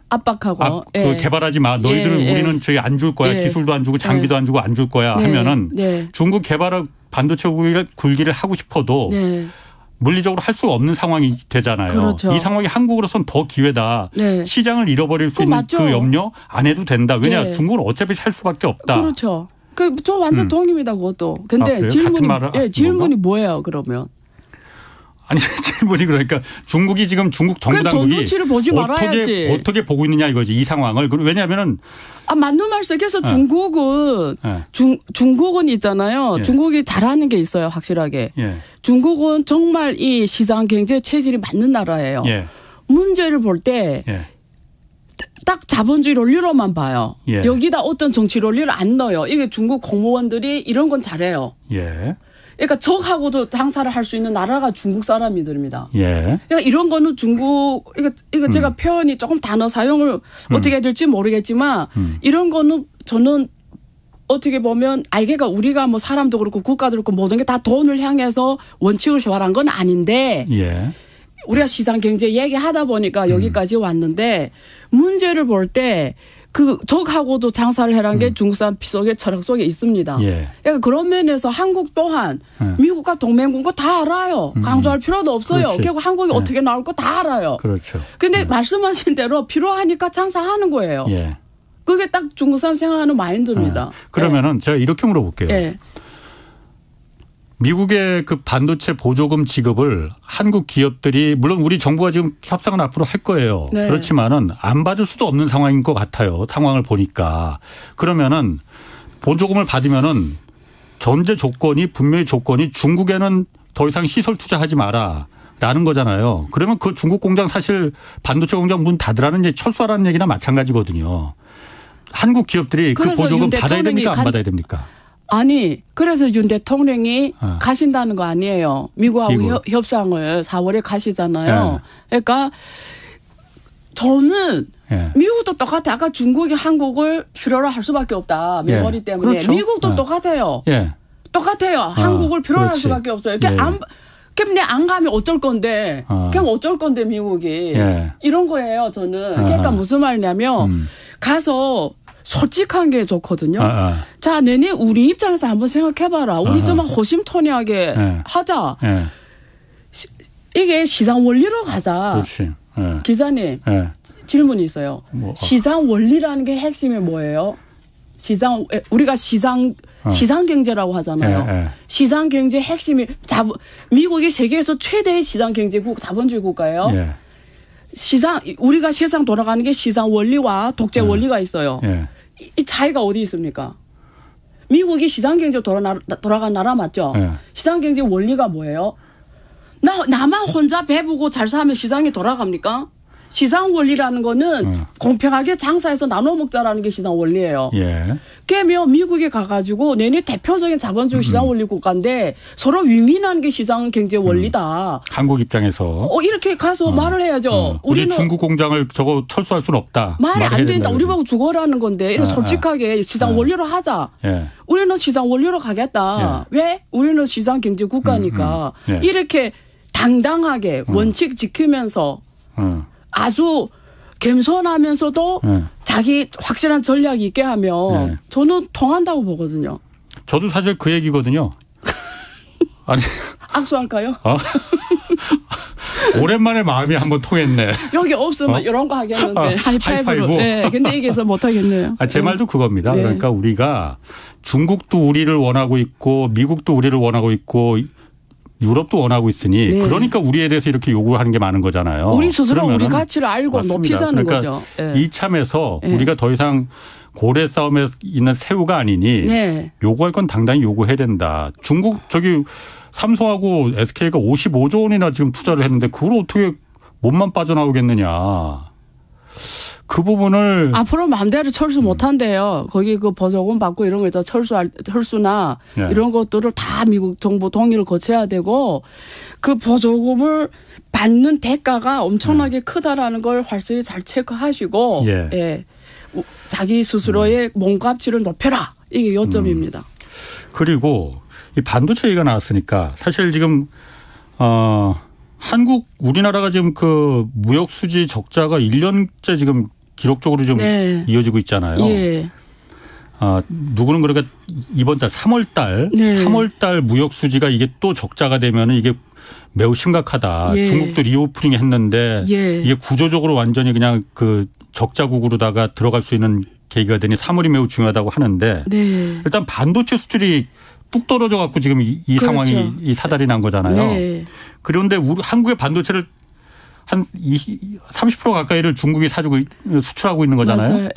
압박하고 개발하지 마. 너희들은 우리는 저희 안 줄 거야. 기술도 안 주고 장비도 안 주고 안 줄 거야 하면은 중국 개발 반도체 굴기를 하고 싶어도 물리적으로 할 수 없는 상황이 되잖아요. 이 상황이 한국으로서는 더 기회다. 시장을 잃어버릴 수 있는 그 염려 안 해도 된다. 왜냐 중국은 어차피 살 수밖에 없다. 그렇죠. 저 완전 동의입니다. 그것도. 근데 질문이 뭐예요 그러면? 질문이 그러니까 중국이 지금 중국 정부 당국이 눈치를 보지 말아야지. 어떻게 보고 있느냐 이거지 이 상황을. 왜냐하면은 맞는 말씀. 그래서 중국은 있잖아요. 중국이 잘하는 게 있어요 확실하게. 중국은 정말 이 시장 경제 체질이 맞는 나라예요. 문제를 볼 때 딱 자본주의 논리로만 봐요. 여기다 어떤 정치 논리를 안 넣어요. 이게 중국 공무원들이 이런 건 잘해요. 그러니까 적하고도 장사를 할 수 있는 나라가 중국 사람이들입니다. 그러니까 이런 거는 이거 제가 표현이 조금 단어 사용을 어떻게 해야 될지 모르겠지만 이런 거는 저는 어떻게 보면 그러니까 우리가 사람도 그렇고 국가도 그렇고 모든 게 다 돈을 향해서 원칙을 세워란 건 아닌데 우리가 시장 경제 얘기하다 보니까 여기까지 왔는데 문제를 볼 때 그 적하고도 장사를 해라는 게 중국 사람 속에 철학 속에 있습니다. 예. 그러니까 그런 면에서 한국 또한 미국과 동맹국은 다 알아요. 강조할 필요도 없어요. 그렇지. 결국 한국이 어떻게 나올 거 다 알아요. 그렇죠. 근데 말씀하신 대로 필요하니까 장사하는 거예요. 예. 그게 딱 중국 사람 생각하는 마인드입니다. 그러면은 제가 이렇게 물어볼게요. 예. 미국의 그 반도체 보조금 지급을 한국 기업들이 물론 우리 정부가 지금 협상은 앞으로 할 거예요. 네. 그렇지만은 안 받을 수도 없는 상황인 것 같아요. 상황을 보니까. 그러면은 보조금을 받으면은 전제 조건이 분명히 조건이 중국에는 더 이상 시설 투자하지 마라라는 거잖아요. 그러면 그 중국 공장 사실 반도체 공장 문 닫으라는 얘기 철수하라는 얘기나 마찬가지거든요. 한국 기업들이 그 보조금 받아야 됩니까? 안 받아야 됩니까? 아니 그래서 윤 대통령이 가신다는 거 아니에요. 미국하고 미국. 협상을 4월에 가시잖아요. 예. 그러니까 저는 예. 미국도 똑같아. 아까 중국이 한국을 필요로 할 수밖에 없다. 메모리 예. 때문에. 그렇죠. 미국도 똑같아요. 예. 똑같아요. 한국을 필요로 할 그렇지. 수밖에 없어요. 그러니까 예. 그럼 내 안 가면 어쩔 건데. 그럼 어쩔 건데 미국이. 예. 이런 거예요. 저는. 그러니까 무슨 말이냐면 가서 솔직한 게 좋거든요. 자, 내내 우리 입장에서 한번 생각해봐라. 우리 좀 호심토니하게 하자. 이게 시장 원리로 가자. 그렇지. 기자님, 질문이 있어요. 시장 원리라는 게 핵심이 뭐예요? 우리가 시장 경제라고 하잖아요. 시장 경제 핵심이 미국이 세계에서 최대의 시장 경제국, 자본주의 국가예요. 우리가 세상 돌아가는 게 시장 원리와 독재 원리가 있어요. 이 차이가 어디 있습니까? 미국이 시장 경제 돌아간 나라 맞죠? 시장 경제 원리가 뭐예요? 나만 혼자 배부고 잘 사면 시장이 돌아갑니까? 시장 원리라는 거는 공평하게 장사해서 나눠 먹자라는 게 시장 원리예요. 그러면 미국에 가가지고 내내 대표적인 자본주의 시장 원리 국가인데 서로 윈윈하는 게 시장 경제 원리다. 한국 입장에서 이렇게 가서 말을 해야죠. 우리 중국 공장을 저거 철수할 수는 없다. 말이 안 된다. 우리 보고 죽어라는 건데 이런 솔직하게 시장 원리로 하자. 우리는 시장 원리로 가겠다. 왜? 우리는 시장 경제 국가니까. 이렇게 당당하게 원칙 지키면서 아주 겸손하면서도 자기 확실한 전략이 있게 하면 저는 통한다고 보거든요. 저도 사실 그 얘기거든요. 아니 악수할까요? 오랜만에 마음이 한번 통했네. 여기 없으면 이런 거 하겠는데 하이파이브로. 네, 근데 이게서 못 하겠네요. 제 말도 그겁니다. 그러니까 우리가 중국도 우리를 원하고 있고 미국도 우리를 원하고 있고 유럽도 원하고 있으니 그러니까 우리에 대해서 이렇게 요구하는 게 많은 거잖아요. 우리 스스로 우리 가치를 알고 맞습니다. 높이자는 그러니까 거죠. 이참에서 우리가 더 이상 고래 싸움에 있는 새우가 아니니 요구할 건 당당히 요구해야 된다. 중국 삼성하고 SK가 55조 원이나 지금 투자를 했는데 그걸 어떻게 몸만 빠져나오겠느냐. 그 부분을 앞으로 마음대로 철수 못한대요. 거기 그 보조금 받고 이런 거 있죠. 철수나 이런 것들을 다 미국 정부 동의를 거쳐야 되고 그 보조금을 받는 대가가 엄청나게 크다라는 걸 활성히 잘 체크하시고 자기 스스로의 몸값치를 높여라. 이게 요점입니다. 그리고 이 반도체 얘기가 나왔으니까 사실 지금 우리나라가 지금 그 무역 수지 적자가 1년째 지금 기록적으로 좀 이어지고 있잖아요. 누구는 그러니까 이번 달 3월 달 무역 수지가 이게 또 적자가 되면은 이게 매우 심각하다. 중국도 리오프닝 했는데 이게 구조적으로 완전히 그냥 그 적자국으로다가 들어갈 수 있는 계기가 되니 3월이 매우 중요하다고 하는데 일단 반도체 수출이 뚝 떨어져 갖고 지금 이 그렇죠. 상황이 이 사달이 난 거잖아요. 그런데 우리 한국의 반도체를 한 30% 가까이를 중국이 수출하고 있는 거잖아요.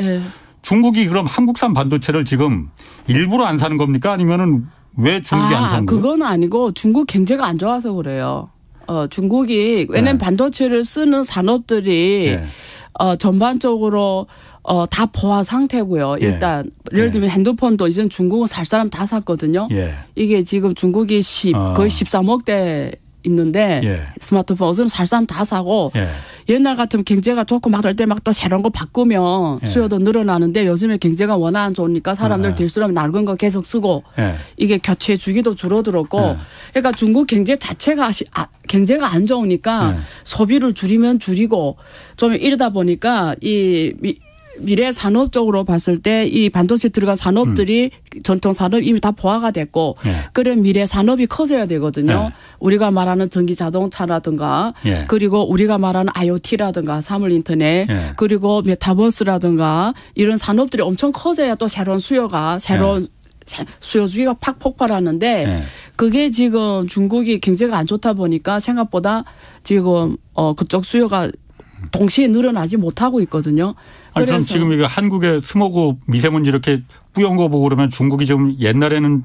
중국이 그럼 한국산 반도체를 지금 일부러 안 사는 겁니까? 아니면은 왜 중국이 안 사는 거예요? 그건 아니고 중국 경제가 안 좋아서 그래요. 중국이 왜냐면 반도체를 쓰는 산업들이 전반적으로 다 포화 상태고요. 일단 예를 들면 핸드폰도 이젠 중국은 살 사람 다 샀거든요. 이게 지금 중국이 거의 13억대 있는데 스마트폰 어제는 살 사람 다 사고 옛날 같으면 경제가 좋고 막 그럴 때 막 또 새로운 거 바꾸면 수요도 늘어나는데 요즘에 경제가 워낙 안 좋으니까 사람들 될수록 낡은 거 계속 쓰고 이게 교체 주기도 줄어들었고 그러니까 중국 경제 자체가 경제가 안 좋으니까 소비를 줄이면 줄이고 좀 이러다 보니까 미래 산업적으로 봤을 때 이 반도체 들어간 산업들이 전통 산업 이미 다 보완가 됐고 그런 미래 산업이 커져야 되거든요. 우리가 말하는 전기 자동차라든가 그리고 우리가 말하는 IoT라든가 사물 인터넷 그리고 메타버스라든가 이런 산업들이 엄청 커져야 또 새로운 수요가 새로운 수요주기가 팍 폭발하는데 그게 지금 중국이 경제가 안 좋다 보니까 생각보다 지금 그쪽 수요가 동시에 늘어나지 못하고 있거든요. 아니, 그럼 지금 이거 한국의 스모그 미세먼지 이렇게 뿌연 거 보고 그러면 중국이 지금 옛날에는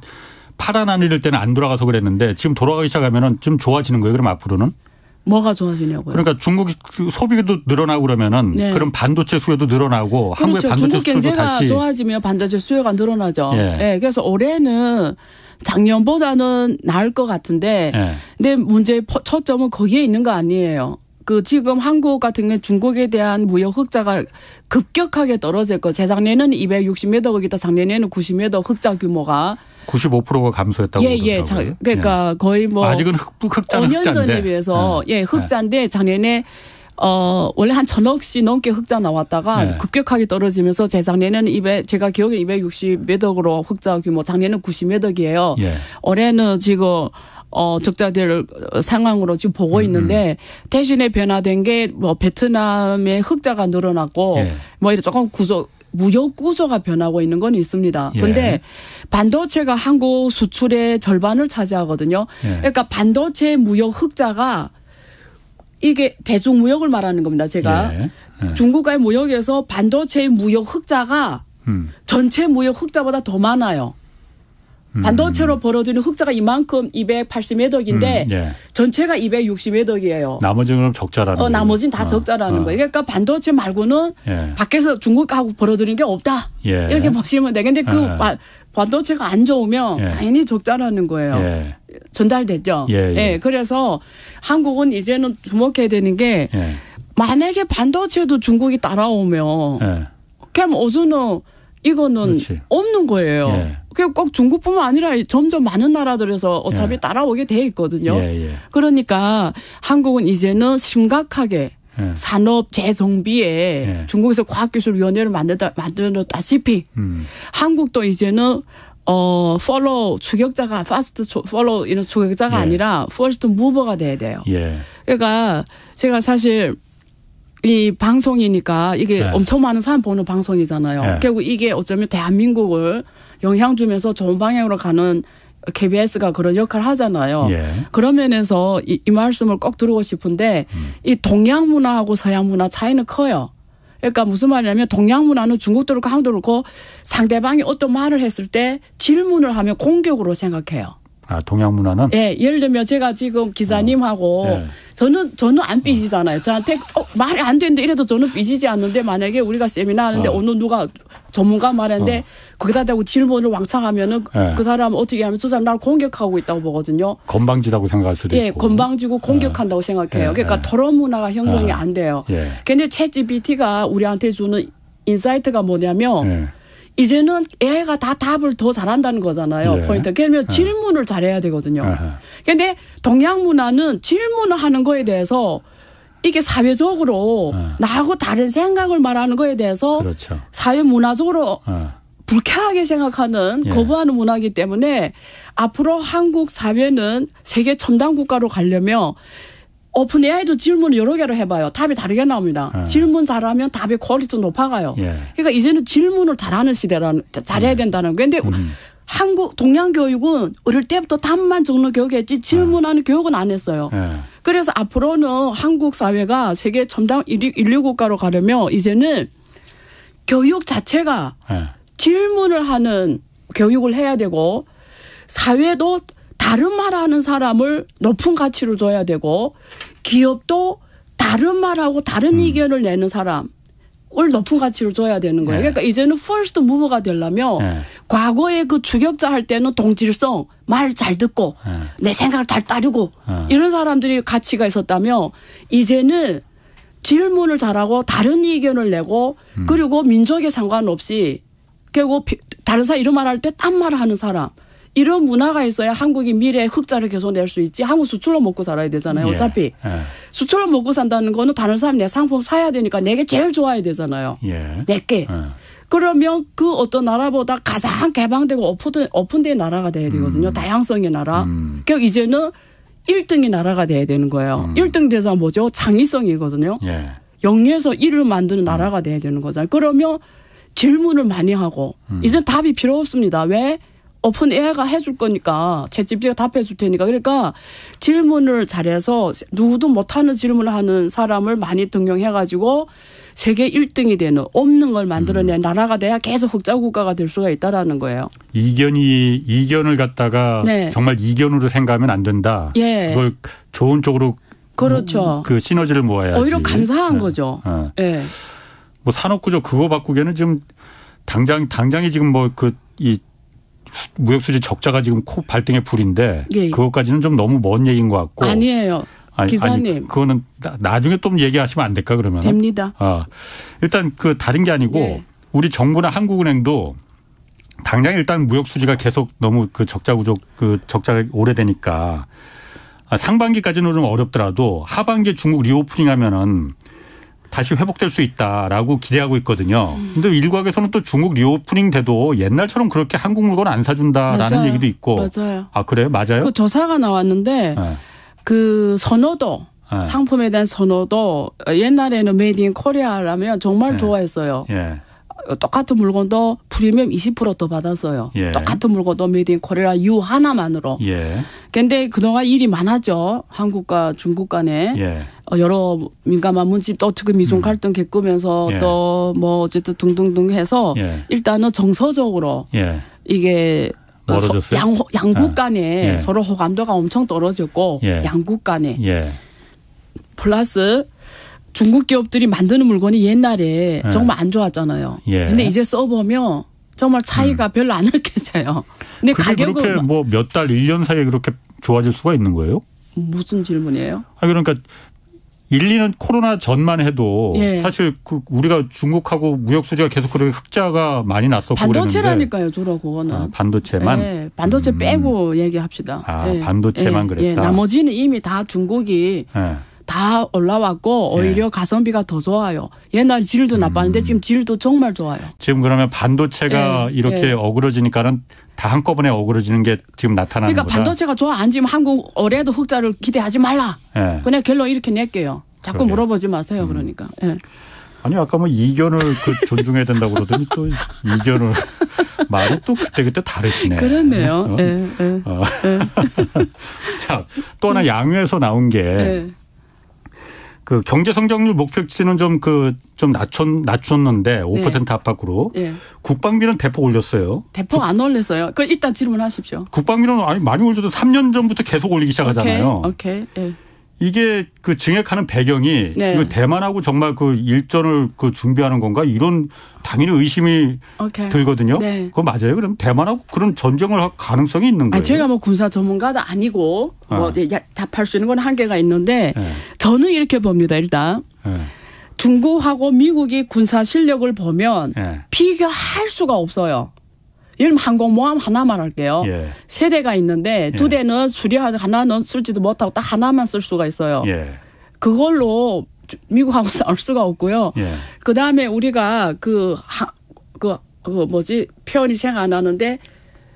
파란 하늘일 때는 안 돌아가서 그랬는데 지금 돌아가기 시작하면은 좀 좋아지는 거예요. 그럼 앞으로는? 뭐가 좋아지냐고요? 그러니까 중국이 소비도 늘어나고 그러면은 그럼 반도체 수요도 늘어나고 그렇죠. 한국의 반도체 중국 수요도 경제가 다시 좋아지면 반도체 수요가 늘어나죠. 그래서 올해는 작년보다는 나을 것 같은데 근데 문제의 초점은 거기에 있는 거 아니에요. 그 지금 한국 같은 경우에 중국에 대한 무역 흑자가 급격하게 떨어졌고 재작년에는 260몇 억이다 작년에는 90몇 억 흑자 규모가 95%가 감소했다고 그러더라고요. 그러니까 거의 뭐 아직은 흑자는 5년 전에 비해서 흑자인데 작년에 원래 한 1,000억씩 넘게 흑자 나왔다가 급격하게 떨어지면서 재작년에는 제가 기억에 260몇 억으로 흑자 규모 작년에는 90몇 억이에요. 올해는 지금 적자될 상황으로 지금 보고 있는데 대신에 변화된 게 뭐 베트남의 흑자가 늘어났고 뭐 이런 조금 무역 구조가 변하고 있는 건 있습니다. 그런데 반도체가 한국 수출의 절반을 차지하거든요. 그러니까 반도체 무역 흑자가 이게 대중무역을 말하는 겁니다. 제가 중국과의 무역에서 반도체 무역 흑자가 전체 무역 흑자보다 더 많아요. 반도체로 벌어지는 흑자가 이만큼 280몇 억인데 전체가 260몇 억이에요. 나머지는 적자라는 거예요. 나머지는 다 적자라는 거예요. 그러니까 반도체 말고는 밖에서 중국하고 벌어들이는 게 없다. 이렇게 보시면 돼요. 근데 그 반도체가 안 좋으면 당연히 적자라는 거예요. 전달됐죠. 그래서 한국은 이제는 주목해야 되는 게 만약에 반도체도 중국이 따라오면 그럼 어서는 이거는 없는 거예요. 그게 꼭 중국뿐만 아니라 점점 많은 나라들에서 어차피 따라오게 돼 있거든요. 그러니까 한국은 이제는 심각하게 산업 재정비에 중국에서 과학기술위원회를 만들었다시피 한국도 이제는 follow 추격자가 fast follow 이런 추격자가 아니라 first mover가 돼야 돼요. 그러니까 제가 사실 이 방송이니까 이게 엄청 많은 사람 보는 방송이잖아요. 결국 이게 어쩌면 대한민국을 영향 주면서 좋은 방향으로 가는 KBS가 그런 역할을 하잖아요. 그런 면에서 이 말씀을 꼭 드리고 싶은데 이 동양 문화하고 서양 문화 차이는 커요. 그러니까 무슨 말이냐면 동양 문화는 중국도 그렇고 한국도 그렇고 상대방이 어떤 말을 했을 때 질문을 하면 공격으로 생각해요. 아, 동양 문화는? 예를 들면 제가 지금 기자님하고 저는 안 삐지잖아요. 저한테 말이 안 되는데 이래도 저는 삐지지 않는데 만약에 우리가 세미나 하는데 어느 누가 전문가 말하는데 거기다 대고 질문을 왕창 하면은 그 사람 어떻게 하면 저 사람 나를 공격하고 있다고 보거든요. 건방지다고 생각할 수도 있고. 건방지고 공격한다고 생각해요. 그러니까 토론 문화가 형성이 안 돼요. 근데 챗GPT가 우리한테 주는 인사이트가 뭐냐면 이제는 AI가 다 답을 더 잘한다는 거잖아요. 포인트. 그러면 질문을 잘해야 되거든요. 그런데 동양 문화는 질문을 하는 거에 대해서 이게 사회적으로 나하고 다른 생각을 말하는 거에 대해서 사회 문화적으로 불쾌하게 생각하는 거부하는 문화이기 때문에 앞으로 한국 사회는 세계 첨단 국가로 가려면 오픈 AI도 질문을 여러 개로 해봐요. 답이 다르게 나옵니다. 질문 잘하면 답의 퀄리티 높아가요. 그러니까 이제는 질문을 잘해야 된다는 거예요. 근데 한국 동양 교육은 어릴 때부터 답만 적는 교육했지 질문하는 교육은 안 했어요. 그래서 앞으로는 한국 사회가 세계 첨단 인류 국가로 가려면 이제는 교육 자체가 질문을 하는 교육을 해야 되고 사회도 다른 말하는 사람을 높은 가치를 줘야 되고 기업도 다른 말하고 다른 의견을 내는 사람을 높은 가치를 줘야 되는 거예요. 그러니까 이제는 퍼스트 무버가 되려면 과거에 그 추격자 할 때는 동질성, 말 잘 듣고 내 생각을 잘 따르고 이런 사람들이 가치가 있었다면 이제는 질문을 잘하고 다른 의견을 내고 그리고 민족에 상관없이 결국 다른 사람 이런 말 할 때 딴 말을 하는 사람 이런 문화가 있어야 한국이 미래에 흑자를 계속 낼 수 있지. 한국 수출로 먹고 살아야 되잖아요. 어차피. 수출로 먹고 산다는 거는 다른 사람이 내 상품 사야 되니까 내게 제일 좋아야 되잖아요. 내게. 그러면 그 어떤 나라보다 가장 개방되고 오픈된 나라가 돼야 되거든요. 다양성의 나라. 그러니까 이제는 1등의 나라가 돼야 되는 거예요. 1등 대사 뭐죠? 창의성이거든요. 영에서 1을 만드는 나라가 돼야 되는 거잖아요. 그러면 질문을 많이 하고 이제 답이 필요 없습니다. 왜? 오픈 AI가 해줄 거니까 챗GPT가 답해 줄 테니까. 그러니까 질문을 잘해서 누구도 못하는 질문을 하는 사람을 많이 등용해가지고 세계 1등이 되는 없는 걸 만들어낸 나라가 돼야 계속 흑자 국가가 될 수가 있다라는 거예요. 이견을 갖다가 정말 이견으로 생각하면 안 된다. 그걸 좋은 쪽으로 그렇죠. 그 시너지를 모아야지. 오히려 감사한 거죠. 뭐 산업구조 그거 바꾸기에는 지금 당장이 지금 뭐 이 무역수지 적자가 지금 발등에 불인데 그것까지는 좀 너무 먼 얘기인 것 같고. 아니에요. 기사님. 아니, 그거는 나중에 또 얘기하시면 안 될까 그러면. 됩니다. 일단 그 다른 게 아니고 우리 정부나 한국은행도 당장 일단 무역수지가 계속 너무 그 적자가 오래되니까 상반기까지는 좀 어렵더라도 하반기에 중국 리오프닝 하면은 다시 회복될 수 있다라고 기대하고 있거든요. 그런데 일각에서는 또 중국 리오프닝 돼도 옛날처럼 그렇게 한국 물건 안 사준다라는 얘기도 있고. 맞아요. 아 그래요? 맞아요? 그 조사가 나왔는데 그 선호도 상품에 대한 선호도 옛날에는 메이드 인 코리아라면 정말 좋아했어요. 똑같은 물건도 프리미엄 20% 더 받았어요. 똑같은 물건도 메이드 인 코리아 U 하나만으로. 그런데 그동안 일이 많았죠. 한국과 중국 간에. 여러 민감한 문제 또 특히 미중 갈등 겪으면서 또 뭐 어쨌든 등등등 해서 일단은 정서적으로 이게 양국 간에 서로 호감도가 엄청 떨어졌고 양국 간에 플러스 중국 기업들이 만드는 물건이 옛날에 정말 안 좋았잖아요. 근데 이제 써보면 정말 차이가 별로 안 느껴져요. 근데 가격은 그렇게 뭐 몇 달, 1년 사이에 그렇게 좋아질 수가 있는 거예요? 무슨 질문이에요? 그러니까 1, 2년 코로나 전만 해도 사실 우리가 중국하고 무역 수지가 계속 그렇게 흑자가 많이 났었고 반도체라니까요, 주로 그거는. 반도체만? 반도체 빼고 얘기합시다. 반도체만 그랬다. 나머지는 이미 다 중국이 다 올라왔고 오히려 가성비가 더 좋아요. 옛날 질도 나빴는데 지금 질도 정말 좋아요. 지금 그러면 반도체가 이렇게 어그러지니까는 다 한꺼번에 어그러지는 게 지금 나타나는 거다. 그러니까 반도체가 좋아 안 지면 한국 올해도 흑자를 기대하지 말라. 그냥 결론 이렇게 낼게요. 자꾸 물어보지 마세요. 그러니까. 아니 아까 뭐 이견을 존중해야 된다고 그러더니 또 이견을 말이 또 그때그때 다르시네. 그렇네요. 자, 또 하나 양회에서 나온 게 그 경제 성장률 목표치는 좀 낮췄는데 5% 압박으로 국방비는 대폭 올렸어요. 대폭 안 올렸어요. 그 일단 질문하십시오. 국방비는 많이 올려도 3년 전부터 계속 올리기 시작하잖아요. 오케이. 이게 그 증액하는 배경이 이거 대만하고 정말 그 일전을 그 준비하는 건가 이런 당연히 의심이 들거든요. 그거 맞아요? 그럼 대만하고 그런 전쟁을 할 가능성이 있는 거예요? 제가 뭐 군사 전문가도 아니고 뭐 답할 수 있는 건 한계가 있는데 저는 이렇게 봅니다. 일단 중국하고 미국이 군사 실력을 보면 비교할 수가 없어요. 예를 들면 항공모함 하나만 할게요. 세 대가 있는데 두 대는 수리하고 하나는 쓸지도 못하고 딱 하나만 쓸 수가 있어요. 그걸로 미국하고 싸울 수가 없고요. 그다음에 우리가 표현이 생각 안 나는데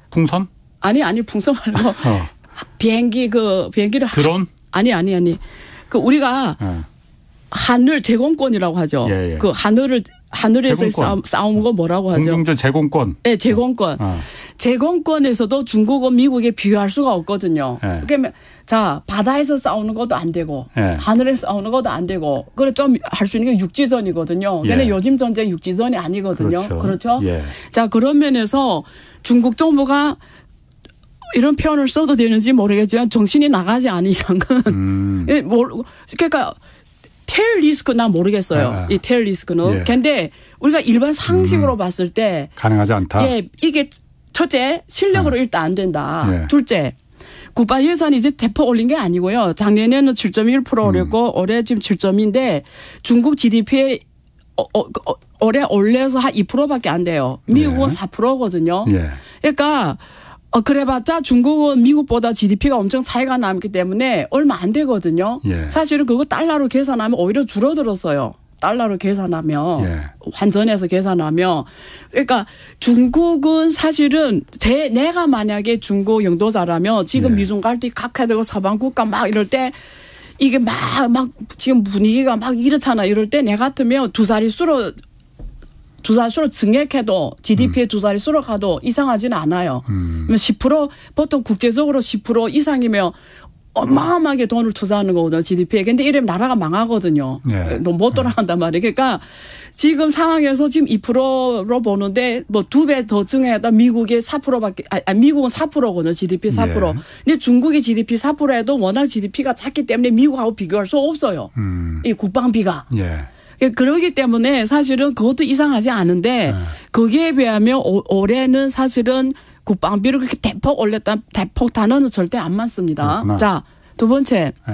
풍선? 아니 풍선 말고 비행기를 드론? 아니. 그 우리가 하늘 제공권이라고 하죠. 그 하늘에서 싸우는 건 뭐라고 하죠? 공중전 제공권. 네, 제공권. 제공권에서도 중국은 미국에 비교할 수가 없거든요. 그러면 자 바다에서 싸우는 것도 안 되고 하늘에서 싸우는 것도 안 되고 그래 좀 할 수 있는 게 육지전이거든요. 근데 요즘 전쟁 육지전이 아니거든요. 그렇죠? 자 그런 면에서 중국 정부가 이런 표현을 써도 되는지 모르겠지만 정신이 나가지 않은 이상은 그러니까 테일 리스크 난 모르겠어요. 이 테일 리스크는. 근데 우리가 일반 상식으로 봤을 때 가능하지 않다. 이게 첫째 실력으로 일단 안 된다. 둘째 국방 예산이 이제 대폭 올린 게 아니고요. 작년에는 7.1% 올렸고 올해 지금 7.2인데 중국 GDP에 올해 올려서 한 2%밖에 안 돼요. 미국은 4%거든요. 그러니까 그래봤자 중국은 미국보다 GDP가 엄청 차이가 나기 때문에 얼마 안 되거든요. 예. 사실은 그거 달러로 계산하면 오히려 줄어들었어요. 달러로 계산하면 예. 환전해서 계산하면 그러니까 중국은 사실은 내가 만약에 중국 영도자라면 지금 예. 미중 갈등이 각해되고 서방 국가 막 이럴 때 이게 막 지금 분위기가 막 이렇잖아. 이럴 때 내 같으면 두 자릿수로 증액해도 GDP의 두 자릿수로 가도 이상하지는 않아요. 10% 보통 국제적으로 10% 이상이면 어마어마하게 돈을 투자하는 거거든요. GDP에. 근데 이러면 나라가 망하거든요. 네. 못 돌아간단 말이에요. 그러니까 지금 상황에서 지금 2%로 보는데 뭐 2배 더 증해다 미국이 4%밖에 미국은 4%거든요. GDP 4%. 네. 근데 중국이 GDP 4%에도 워낙 GDP가 작기 때문에 미국하고 비교할 수 없어요. 이 국방비가. 예. 그러기 때문에 사실은 그것도 이상하지 않은데 거기에 비하면 올해는 사실은 국방비를 그렇게 대폭 단어는 절대 안 많습니다. 그렇구나. 자, 두 번째. 예.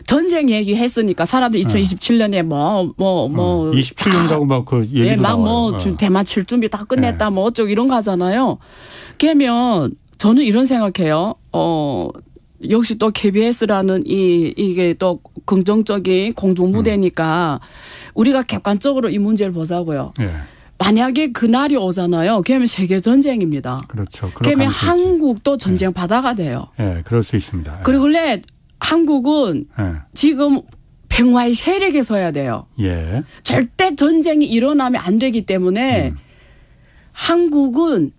전쟁 얘기했으니까 사람들이 2027년에 27년이라고 막 그 얘기도 나와요. 대만 칠 준비 다 끝냈다 뭐 어쩌고 이런 거 하잖아요. 그러면 저는 이런 생각해요. 역시 또 KBS라는 이게 또 긍정적인 공중무대니까 우리가 객관적으로 이 문제를 보자고요. 예. 만약에 그날이 오잖아요. 그러면 세계 전쟁입니다. 그렇죠. 그러면 한국도 전쟁 바다가 돼요. 예, 그럴 수 있습니다. 예. 그리고 한국은 지금 평화의 세력에 서야 돼요. 예. 절대 전쟁이 일어나면 안 되기 때문에 한국은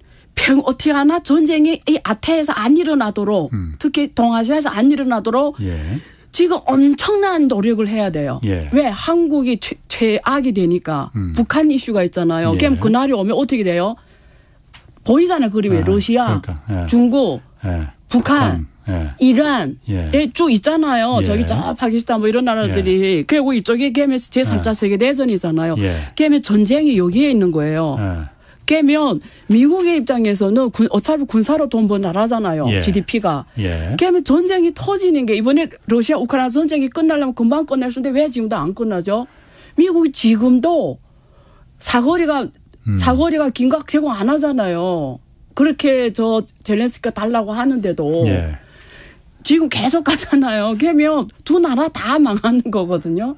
어떻게 하나 전쟁이 이 아태에서 안 일어나도록 특히 동아시아에서 안 일어나도록 지금 엄청난 노력을 해야 돼요. 예. 왜? 한국이 최악이 되니까 북한 이슈가 있잖아요. 예. 그럼 그날이 오면 어떻게 돼요? 보이잖아요. 그림에 러시아, 그러니까. 중국, 북한, 이란 쭉 있잖아요. 저기 저 파키스탄 뭐 이런 나라들이. 그리고 이쪽에 걔면 제3차 세계대전이잖아요. 걔면 전쟁이 여기에 있는 거예요. 그러면 미국의 입장에서는 어차피 군사로 돈 번 나라잖아요. GDP가. 그러면 전쟁이 터지는 게 이번에 러시아 우크라이나 전쟁이 끝나려면 금방 끝날 수 있는데 왜 지금도 안 끝나죠? 미국이 지금도 사거리가 긴각 제공 안 하잖아요. 그렇게 젤렌스키가 달라고 하는데도 지금 계속 가잖아요. 그러면 두 나라 다 망하는 거거든요.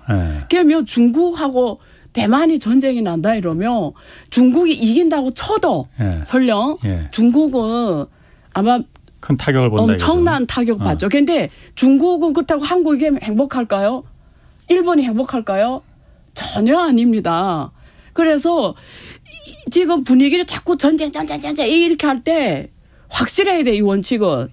그러면 중국하고 대만이 전쟁이 난다 이러면 중국이 이긴다고 쳐도 설령 중국은 아마 큰 타격을 본다. 엄청난 타격 받죠. 그런데 중국은 그렇다고 한국이 행복할까요? 일본이 행복할까요? 전혀 아닙니다. 그래서 지금 분위기를 자꾸 전쟁 이렇게 할 때 확실해야 돼, 이 원칙은.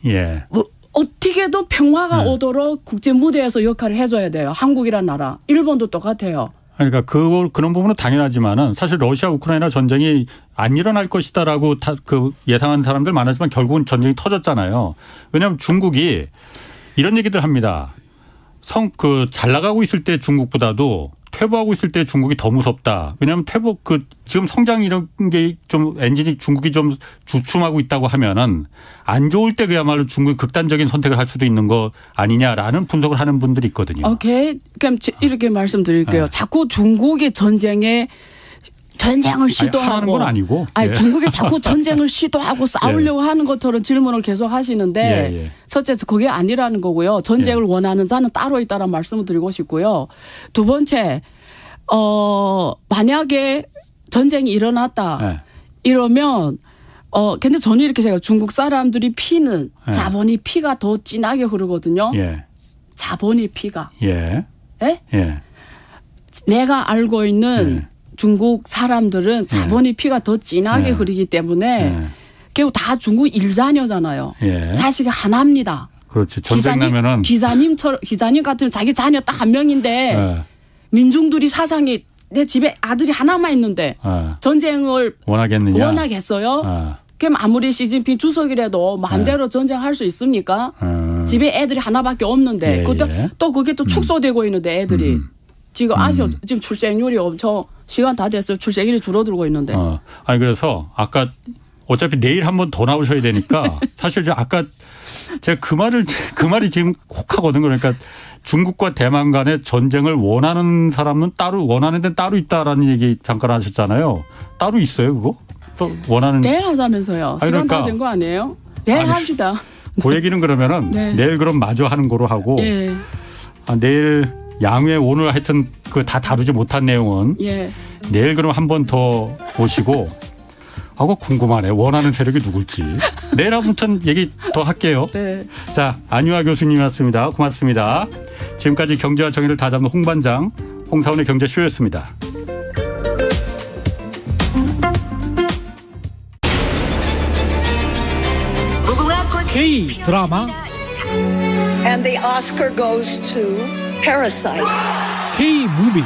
뭐 어떻게든 평화가 오도록 국제 무대에서 역할을 해줘야 돼요. 한국이란 나라. 일본도 똑같아요. 그러니까 그런 부분은 당연하지만은 사실 러시아 우크라이나 전쟁이 안 일어날 것이다라고 예상한 사람들 많았지만 결국은 전쟁이 터졌잖아요. 왜냐하면 중국이 이런 얘기들 합니다. 잘 나가고 있을 때 중국보다도 퇴보하고 있을 때 중국이 더 무섭다. 왜냐하면 지금 성장 이런 게 좀 엔진이 중국이 좀 주춤하고 있다고 하면은 안 좋을 때 그야말로 중국이 극단적인 선택을 할 수도 있는 거 아니냐라는 분석을 하는 분들이 있거든요. 오케이. 그럼 이렇게 말씀드릴게요. 자꾸 중국이 전쟁을 시도하고. 하라는 건 아니고. 중국이 자꾸 전쟁을 시도하고 싸우려고 하는 것처럼 질문을 계속 하시는데 첫째, 그게 아니라는 거고요. 전쟁을 원하는 자는 따로 있다는 말씀을 드리고 싶고요. 두 번째, 만약에 전쟁이 일어났다. 이러면 근데 저는 이렇게 생각해요. 중국 사람들이 피는 자본이 피가 더 진하게 흐르거든요. 자본이 피가. 내가 알고 있는 중국 사람들은 자본이 피가 더 진하게 흐르기 때문에 결국 다 중국 일자녀잖아요. 자식이 하나입니다. 그렇지. 전쟁 나면은 기자님 같으면 자기 자녀 딱 한 명인데 민중들이 사상이 내 집에 아들이 하나만 있는데 전쟁을 원하겠어요? 그럼 아무리 시진핑 주석이라도 마음대로 전쟁할 수 있습니까? 집에 애들이 하나밖에 없는데 또 그게 또 축소되고 있는데 애들이 지금 아시죠? 지금 출생률이 엄청 시간 다 됐어요. 출생률이 줄어들고 있는데. 그래서 아까 어차피 내일 한 번 더 나오셔야 되니까 사실 아까 제가 그 말이 지금 혹하거든요. 그러니까 중국과 대만 간의 전쟁을 원하는 사람은 원하는 데는 따로 있다라는 얘기 잠깐 하셨잖아요. 따로 있어요, 그거? 또 원하는 내일 하자면서요. 시간 그러니까. 다 된 거 아니에요? 내일 합시다. 그 얘기는 그러면은 네. 내일 그럼 마저 하는 거로 하고 예. 내일 양회 오늘 하여튼 그 다 다루지 못한 내용은 예. 내일 그럼 한 번 더 오시고 하고 궁금하네. 원하는 세력이 누굴지. 내일 아무튼 얘기 더 할게요. 네. 자, 안유아 교수님이었습니다. 고맙습니다. 지금까지 경제와 정의를 다잡는 홍반장 홍사훈의 경제쇼였습니다. K 드라마 And the Oscar goes to Parasite. K 무비